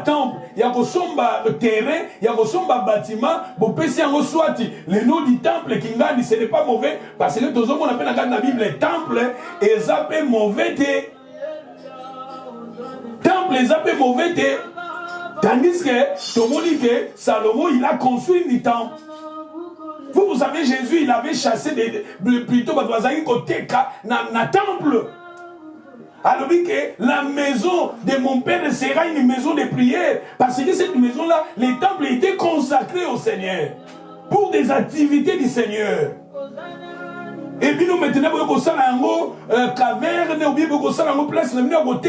temple, il y a un terrain, il y a un bâtiment, vous pouvez soit le nom du temple qui gagne, ce n'est pas mauvais, parce que tout le monde appelle dans la Bible le temple, et ça peut mauvais. Temple, ça peut mauvais. Tandis que, tout le monde dit que Salomon, il a construit un temple. Vous savez, Jésus, il avait chassé plutôt côté na temple. Alors que la maison de mon père sera une maison de prière. Parce que cette maison-là, les temples étaient consacrés au Seigneur. Pour des activités du Seigneur. Et puis nous maintenant, nous avons une caverne, ou bien nous avons une place, nous avons une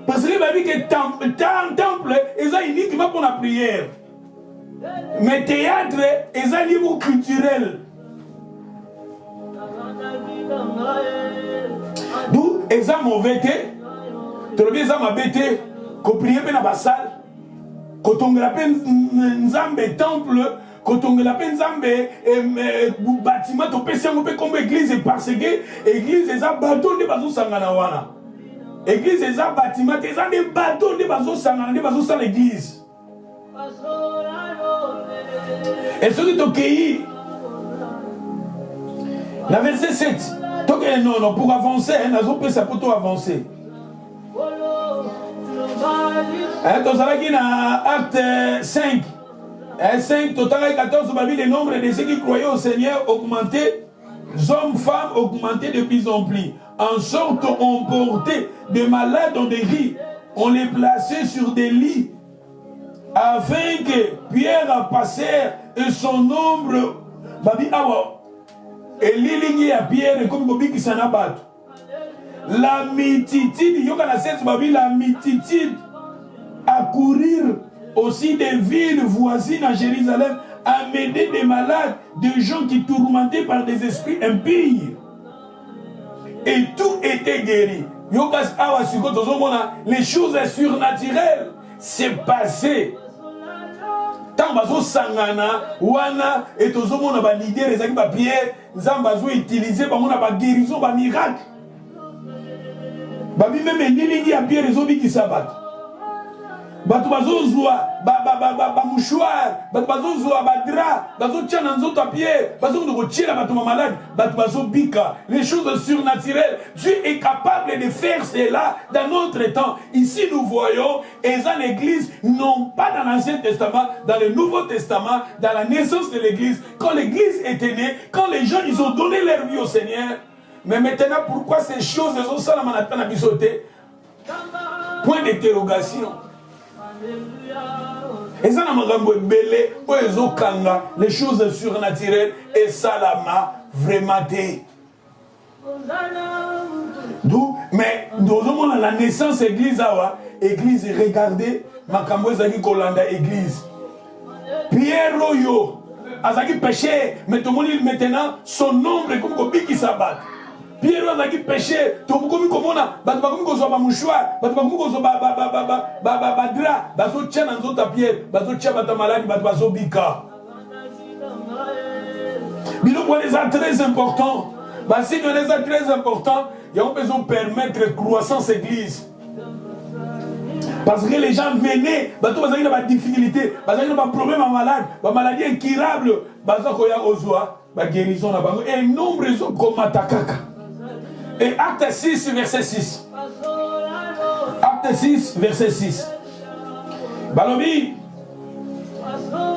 parce que le temple est uniquement pour la prière. Mais théâtre est un niveau culturel. D'où ils ont mauvais été, tout le monde a m'abêté, qu'on prie bien dans la salle, quand on l'appelle Nzambe temple, quand on l'appelle Nzambe bâtiment, on peut s'en comme église parce que l'église est un bâton de bateau sanganawana. L'église est un bâtiment, c'est un des bâtons de bateau sanganawana, des bateaux sans l'église. Et ce qui est accueilli, la verset 7. Non, pour avancer, nous peut ça pour avancer. Dans Acte 5, 5, total 14, le nombre de ceux qui croyaient au Seigneur augmentait, hommes, femmes augmentaient de plus en plus. En sorte, on portait des malades dans des lits, on les plaçait sur des lits, afin que Pierre passèrent et son nombre, et l'île à Pierre comme Bobby qui s'en abat. La multitude, la multitude à courir aussi des villes voisines à Jérusalem, à mener des malades, des gens qui tourmentés par des esprits impies. Et tout était guéri. Les choses surnaturelles s'est passé. Tant bazo sangana wana et tozomona ba leader ezaki ba prière nzambazo utiliser ba mona ba guérison ba miracle ba bi même niligi ya pierre ezobi ki sabat bato bazo zwa ba mouchoir bato bazo zwa ba drap bazo tchana nzoto a pierre bazo ko tchela bato malade bato bazo bika les choses surnaturelles. Dieu est capable de faire cela dans notre temps. Ici nous voyons et dans l'église, non pas dans l'Ancien Testament, dans le Nouveau Testament, dans la naissance de l'église, quand l'église était née, quand les gens ils ont donné leur vie au Seigneur. Mais maintenant pourquoi ces choses sont ça la manata na bisoté? Point d'interrogation. Et ça n'a pas belé, les choses surnaturelles et ça l'a vraiment été. D'où, mais nous avons la naissance église, église, regardez, ma camouezaki kolanda église. Pierre Royo, Azaki péché, mais tout le monde maintenant, son nombre est comme Kobi qui s'abat. Pierre a qui péché, tu comme komona, ba comme ko so ba mouchoir, ba comme ko so ba dra, ba so tcha na nzota Pierre, ba so tcha ba ta malade, ba so bika. Bilo pour les très important. Bah si les très important, il y a besoin de permettre croissance église. Parce que les gens venaient, bah tout ça a des difficultés, bah ça a des problèmes malade, bah maladie incurable, bah ça koya ozwa, bah guérison là-bas. Et nombre de gens comme Matakaka. Et acte 6, verset 6. Acte 6, verset 6. Balobi,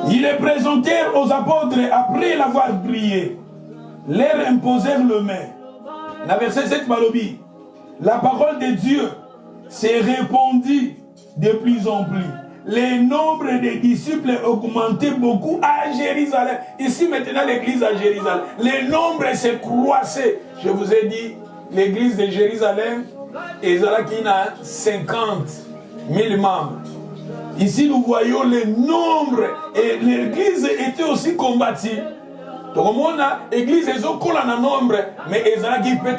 ils les présentèrent aux apôtres après l'avoir prié. Leur imposèrent le main. La verset 7, Balobi, la parole de Dieu s'est répandue de plus en plus. Le nombre des disciples augmentait beaucoup à Jérusalem. Ici maintenant l'église à Jérusalem. Le nombre s'est croissé. Je vous ai dit, l'église de Jérusalem, il y a 50 000 membres. Ici nous voyons le nombre et l'église était aussi combattue. Donc l'église est au nombre, mais il peut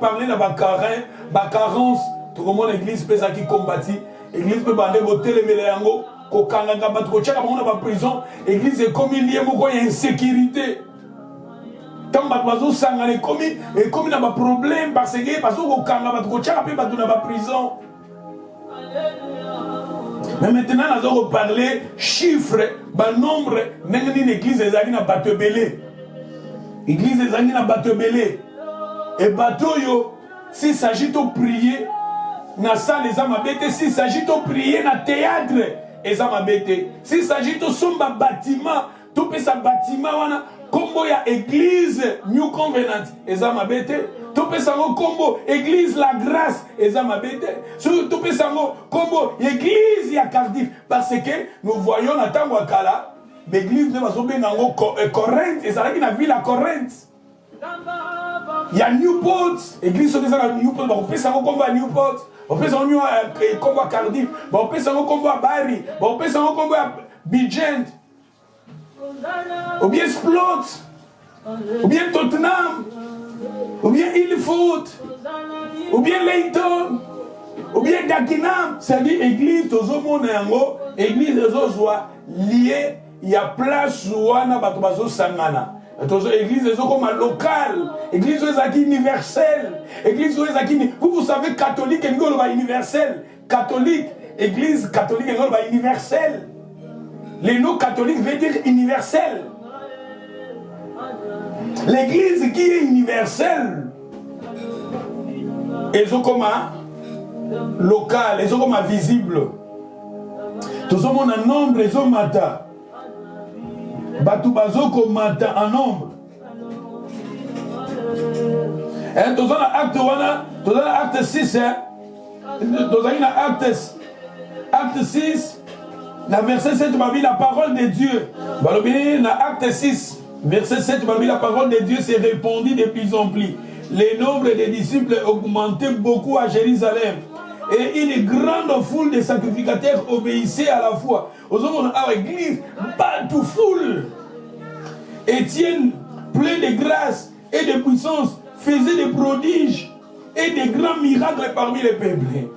parler de la carence. Tout le monde l'église peut être combattue. L'église peut parler de téléméléango, prison. L'église est comme il y a insécurité. Quand on a commis un problème parce que la prison. Mais maintenant, nous allons parler chiffres, nombre, l'église est dans bateau belé. L'église est dans bateau belé. Et bateau, s'il s'agit de prier, na salle les âmes abêtées, s'il s'agit de prier na théâtre, les âmes abêtées, s'il s'agit de somba bâtiment, tout peut sa bâtiment, combo ya église New Covenant, les âmes abêtées, tout peut sa combo église La Grâce, les âmes abêtées, tout peut sa combo église ya Cardiff, parce que nous voyons na tango akala, l'église ne va pas bien Corinthe, et ça là qui na ville à Corinthe. Il y a Newport, l'église sur Newport, on peut savoir combat à Newport, on peut savoir combat à Cardiff, on peut savoir combat à Barry, on peut savoir combat à Bigent, ou bien Splot, ou bien Tottenham, ou bien Ilford, ou bien Leighton, ou bien Dagenham. C'est-à-dire église tous au monde église des autres liée, il y a place où on a battu sangana. L'église est comme locale, l'église est universelle, l'église est vous savez catholique et universel, catholique, église catholique et universelle. Les noms catholiques veut dire universel. L'église qui est universelle, ils ont comme local, ils ont comme visible. Tout le monde en nombre, ils ont matin. Batu bazoko mata en nombre. Et dans acte 6, dans acte 6, la verset 7, la parole de Dieu. Dans acte 6, verset 7, la parole de Dieu s'est répandue de plus en plus. Le nombre des disciples augmentait beaucoup à Jérusalem. Et une grande foule de sacrificateurs obéissait à la foi. Aux hommes à l'église, pas tout foule. Étienne, plein de grâce et de puissance, faisait des prodiges et des grands miracles parmi les peuples.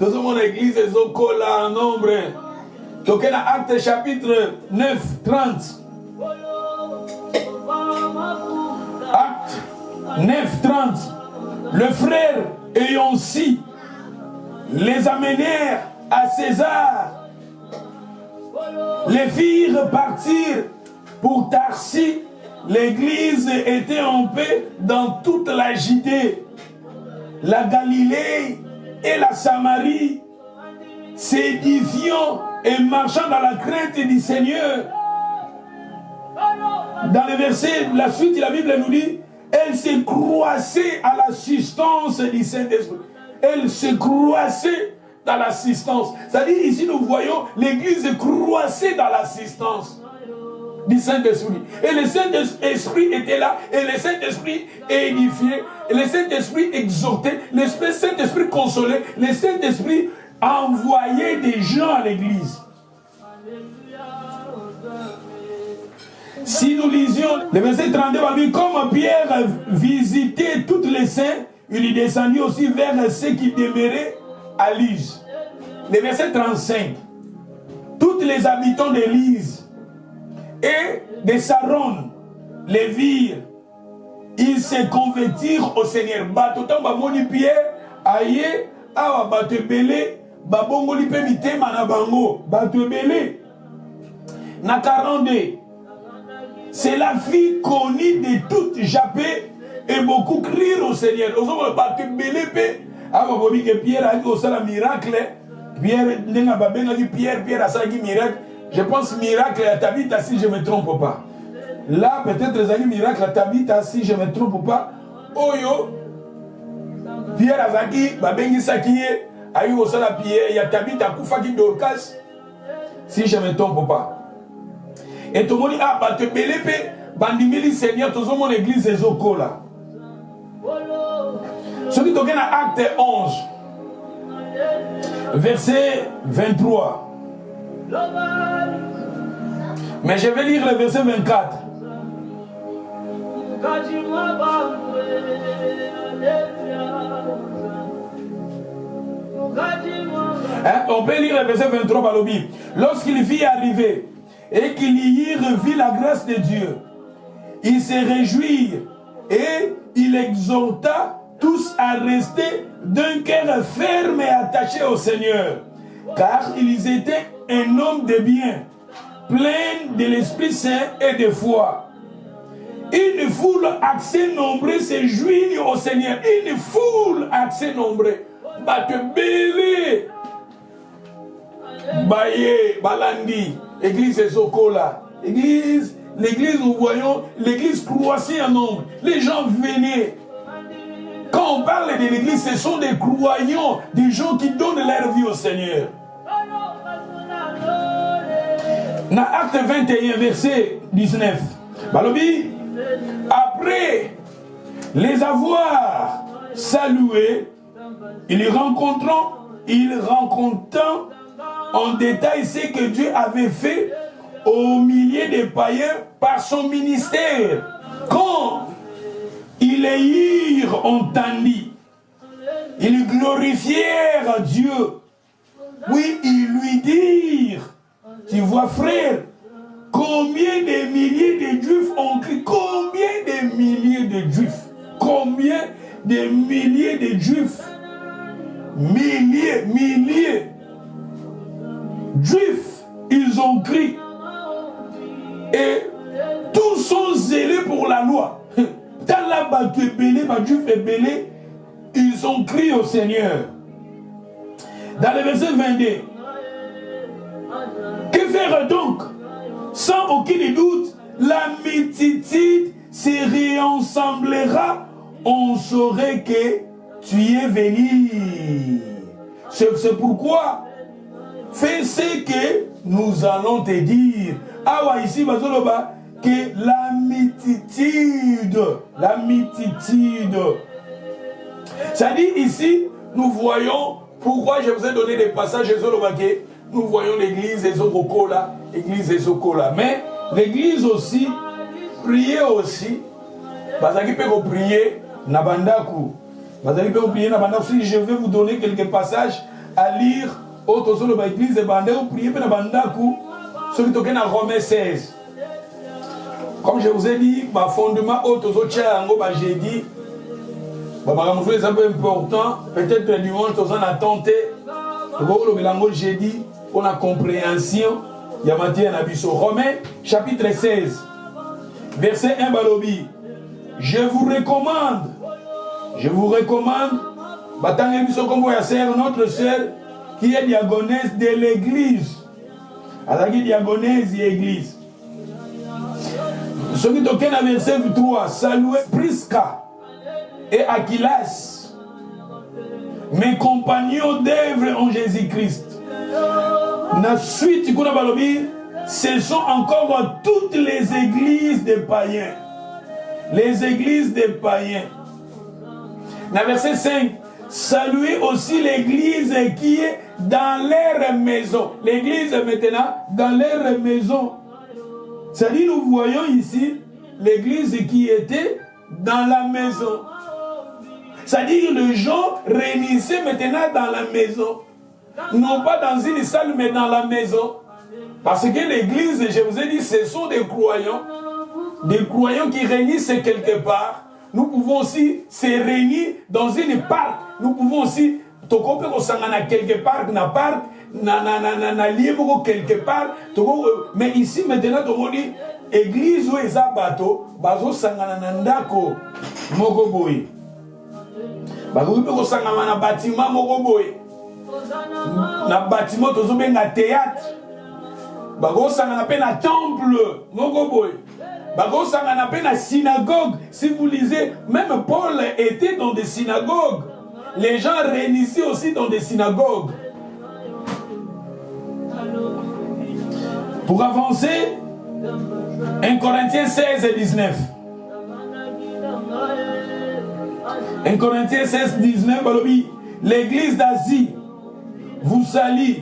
Tout le monde à l'église est en nombre. Donc, dans Acte chapitre 9, 30. Acte 9, 30. Le frère ayant si les amenèrent à César, les firent partir pour Tarsis. L'église était en paix dans toute la Judée, la Galilée et la Samarie, s'édifiant et marchant dans la crainte du Seigneur. Dans le verset, la suite de la Bible nous dit, elle s'est croissée à l'assistance du Saint-Esprit. Elle se croissait dans l'assistance. C'est-à-dire ici nous voyons l'église croissait dans l'assistance du Saint-Esprit. Et le Saint-Esprit était là, et le Saint-Esprit édifiait, et le Saint-Esprit exhortait, le Saint-Esprit consolait, le Saint-Esprit envoyait des gens à l'église. Si nous lisions le verset 32, comme Pierre visitait toutes les saints, il y descendit aussi vers ceux qui demeuraient à Lys. Le verset 35. Tous les habitants de Lys et de Saron les virent. Ils se convertirent au Seigneur. Batotan bamoni Pierre, aye, awa batebele, babongoli pe mitema na bango, batebele. Na 42. C'est la fille connue de toute Japé et beaucoup crient au Seigneur. Aux batebele pe, awa bobi que Pierre a dit au sala miracle. Pierre n'a pas bien dit Pierre a dit miracle. Je pense miracle à Tabitha si je ne me trompe pas. Là, peut-être les amis miracles à Tabitha, si je ne me trompe pas. Oyo, Pierre Azaki, Babengi Sakiye, Aïe Osala Pierre, il y a Tabitha Koufaki Dorcas, si je ne me trompe pas. Et tout le monde dit, ah, bah, te bélépe, Bandimili Seigneur, tout le monde église des Okola. Ce qui est à Acte 11, verset 23. Mais je vais lire le verset 24. On peut lire le verset 23 par le Bible. Lorsqu'il vit arriver et qu'il y revit la grâce de Dieu, il se réjouit et il exhorta tous à rester d'un cœur ferme et attaché au Seigneur, car ils étaient un homme de bien, plein de l'Esprit Saint et de foi. Une foule assez nombreuse se joignit au Seigneur. Une foule assez nombreuse. Bate belé. Baye, Balandi, église Sokola. L'église, nous voyons, l'église croissait en nombre. Les gens venaient. Quand on parle de l'église, ce sont des croyants, des gens qui donnent leur vie au Seigneur. Dans Acte 21, verset 19, Balobi, après les avoir salués, ils rencontrant en détail ce que Dieu avait fait au milieu des païens par son ministère. Quand ils les eurent entendus, ils glorifièrent Dieu. Oui, ils lui dirent, tu vois frère, combien de milliers de Juifs ont crié? Combien de milliers de Juifs? Combien de milliers de Juifs? Milliers. Juifs, ils ont crié. Et tous sont zélés pour la loi. Dans la battue belé, ma Juif est belé, ils ont crié au Seigneur. Dans le verset 22, que faire donc? Sans aucun doute, la multitude se réassemblera. On saurait que tu es venu. C'est pourquoi, fais ce que nous allons te dire. Ah ouais, ici, Bazoloba, que la multitude. Ça dit ici, nous voyons, pourquoi je vous ai donné des passages de Zolobake. Nous voyons l'église des Okola, l'église des Okola. Mais l'église aussi, prier aussi. Bazaki peut prier Nabandaku. Bazaki peut prier Nabandaku. Si je vais vous donner quelques passages à lire, autre sur l'église de Bandaku, prier Nabandaku, ce qui est dans Romains 16. Comme je vous ai dit, ma fondement autre j'ai dit, c'est un peu important. Peut-être dimanche, on a tenté. J'ai dit, pour la compréhension, il y a Matthieu Nabiso. Romains, chapitre 16, verset 1 Balobi. Je vous recommande, notre sœur qui est diagonesse de l'église. Alors, diagonesse et église. Ce qui est au verset 3, saluez Prisca et Aquilas, mes compagnons d'œuvre en Jésus-Christ. La suite, ce sont encore toutes les églises des païens. Les églises des païens. Dans le verset 5, saluez aussi l'église qui est dans leur maison. L'église maintenant, dans leur maison. C'est-à-dire, nous voyons ici l'église qui était dans la maison. C'est-à-dire, les gens réunissaient maintenant dans la maison. Non pas dans une salle, mais dans la maison. Parce que l'église, je vous ai dit, ce sont des croyants qui réunissent quelque part. Nous pouvons aussi se réunir dans une parc. Nous pouvons aussi, quelque part, quelque part. Mais ici, maintenant, on dit, église où ils abato, bazo sangana nandako, mogoboy. Bago pe ko sangana na bâtiment mogoboy. Na bâtiment tozo benga théâtre. Bago sangana pe na temple mogoboy. Bago sangana pe na synagogue. Si vous lisez, même Paul était dans des synagogues. Les gens réunissaient aussi dans des synagogues. Pour avancer, 1 Corinthiens 16 et 19. 1 Corinthiens 16 et 19, l'église d'Asie vous salue.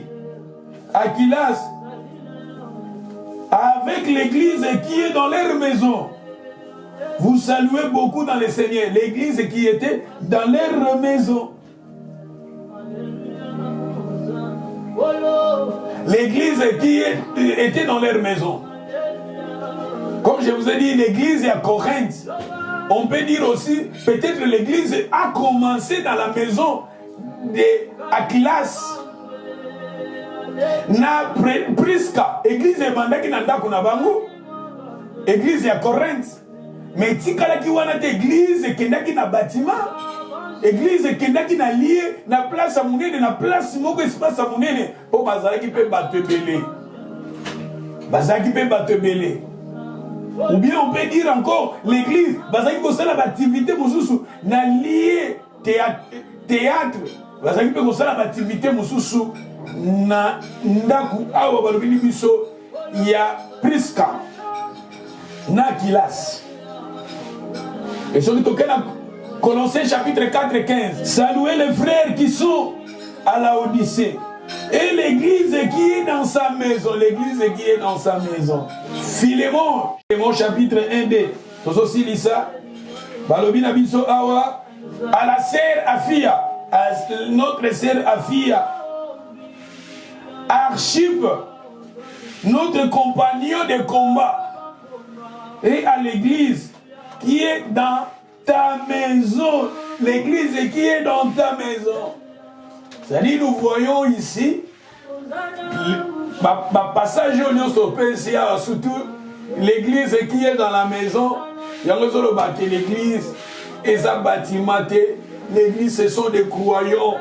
Aquilas, avec l'église qui est dans leur maison, vous saluez beaucoup dans le Seigneur. L'église qui était dans leur maison. L'église qui était dans leur maison. Comme je vous ai dit, l'église à Corinthe. On peut dire aussi, peut-être l'église a commencé dans la maison d'Aquilas. Na Prisca, église ebandaki na ndako na bango, église à Corinthe. Mais tikala ki wana te église kendaki na bâtiment, église kendaki na lié na place à monene, na place moko espace à monene, po bazalaki pe bato ebele. Bazalaki pe bato ebele. Ou bien on peut dire encore l'église, bazalaki kosala activité mosusu na lié théâtre, bazalaki pe kosala activité mosusu na ndaku awa balobini biso ya Prisca na Aquilas. Et sur le Colossiens chapitre 4 et 15. Saluez les frères qui sont à la Odyssée. Et l'église qui est dans sa maison. L'église qui est dans sa maison. Philémon. Philémon chapitre 1b. Tous aussi Lisa. Balobina biso awa. À la sœur Afia. À notre sœur Afia. Archippe. Notre compagnon de combat. Et à l'église qui est dans ta maison. L'église qui est dans ta maison. C'est-à-dire, nous voyons ici, le passage au surtout l'église qui est dans la maison. Il y a l'église, l'église, ce sont des croyants.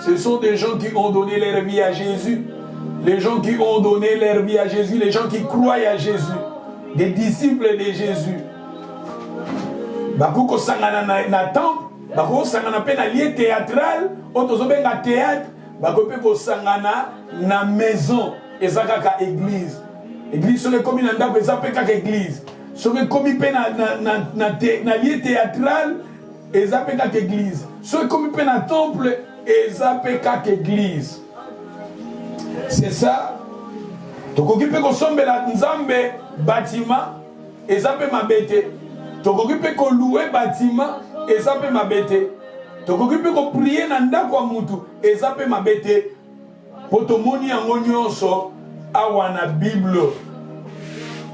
Ce sont des gens qui ont donné leur vie à Jésus. Les gens qui ont donné leur vie à Jésus, les gens qui croient à Jésus. Des disciples de Jésus. Bakouko sangana na temple, bakouko sangana pe na lieu théâtral, otozo benga théâtre, bakouko sangana na maison, ezakaka église. Église sur comme na ndako ezapeka église. Sur comme pe na lieu théâtral, ezapeka église. Sur comme pe na temple, ezapeka église. C'est ça. Tokoki pe ko sombela nzambe bâtiment, ezape mabete. Tokoki pe ko louer bâtiment, ezape mabete. Tokoki pe ko prier na ndako ya mutu, ezape mabete. Potomoni yango nyonso awa na Bible.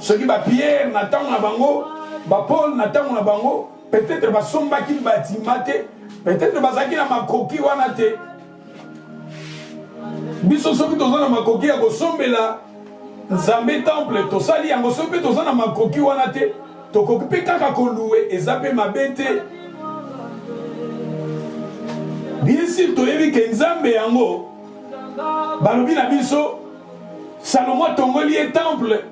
Soki ba Pierre na tango na bango, ba Paul na tango na bango, peut-être ba sombaki bâtiment te, peut-être bazaki na makoki wana te. Biso soki toza na makoki ya kosombela Nzambe temple, tosali yango soki toza na makoki wana te. Tokoki kaka koloué ezape mabete. Bien sûr toyebi ke Nzambe yango balobi na biso Salomon tongoli temple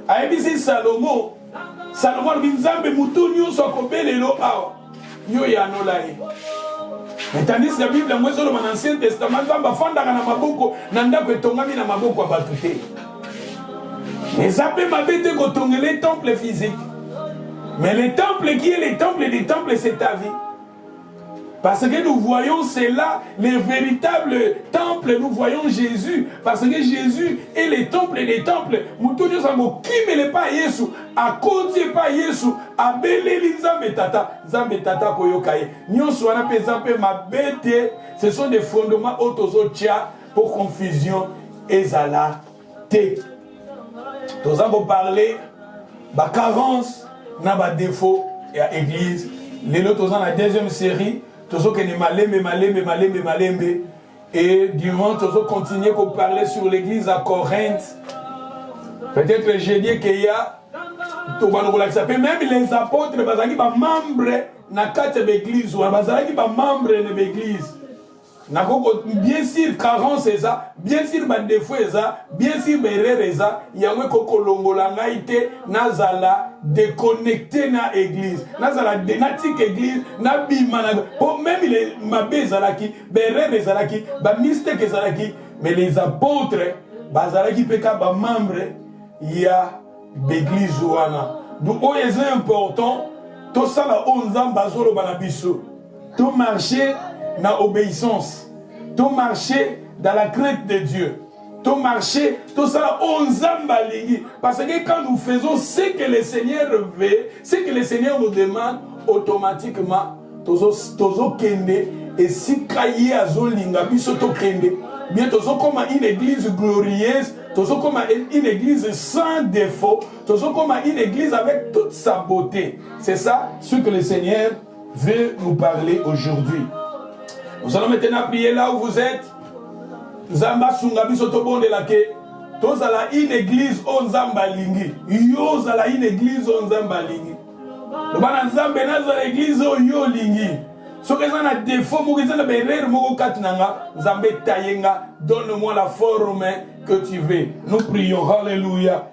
ayebisi Salomon alobi Nzambe mutu nyonso akobelelo awa yo yanola ye. Mais tandis que la Bible yango ezoloba na Ancien Testament Nzambe afandaka na maboko na ndako etongami na maboko ya bato te. Ezape mabete kotongele temple physique. Mais le temple qui est le temple des temples, c'est ta vie. Parce que nous voyons, c'est là le véritable temple, nous voyons Jésus. Parce que Jésus est le temple des temples. Moutouni Sango, qui ne l'est pas Jésus, à cause pas Jésus, à Beleli Zambetata Koyokaye. Nyon Soana Pesampe, ma bête, ce sont des fondements autosotia pour confusion et zala te. Nous avons parlé de la carence, de défaut et à l'église. Les autres dans la deuxième série. Tous ceux qui sont malembe. Et durant, tous ceux qui continuent à parler sur l'église à Corinthe. Peut-être que j'ai dit qu'il y a même les apôtres, ils sont membres de l'église, ils sont membres de l'église. Bien sûr, carence c'est ça, bien sûr, défaut c'est ça, bien sûr, erreur c'est ça. Il y a un kolongolanga ite nazala déconnecté na église, nazala dénatique église, na bimana. Pour même les mabé zalaki, erreur zalaki, ba mistake zalaki, mais les apôtres, bazalaki peka ba membre, il y a l'église ouana. Donc, c'est important, tout ça là, on a bazolo banabiso, tout marcher dans l'obéissance, tout marcher dans la crainte de Dieu, tout marcher, tout ça, on zambalingi. Parce que quand nous faisons ce que le Seigneur veut, ce que le Seigneur nous demande, automatiquement, tozo kende, et si kaye azolinga, bisoto kende, bien tozo comme une église glorieuse, tozo comme une église sans défaut, tozo comme une église avec toute sa beauté. C'est ça ce que le Seigneur veut nous parler aujourd'hui. Nous allons maintenant prier là où vous êtes. Zamba sungabi soto de la ke. Tozala une église on zamba lingi. Yo zala une église on zamba lingi. Le bana nzambe naza l'église yo lingi. Ce que ça a défaut, mouriza na berere moko katinanga. Nzambe tayenga. Donne-moi la forme que tu veux. Nous prions. Alléluia.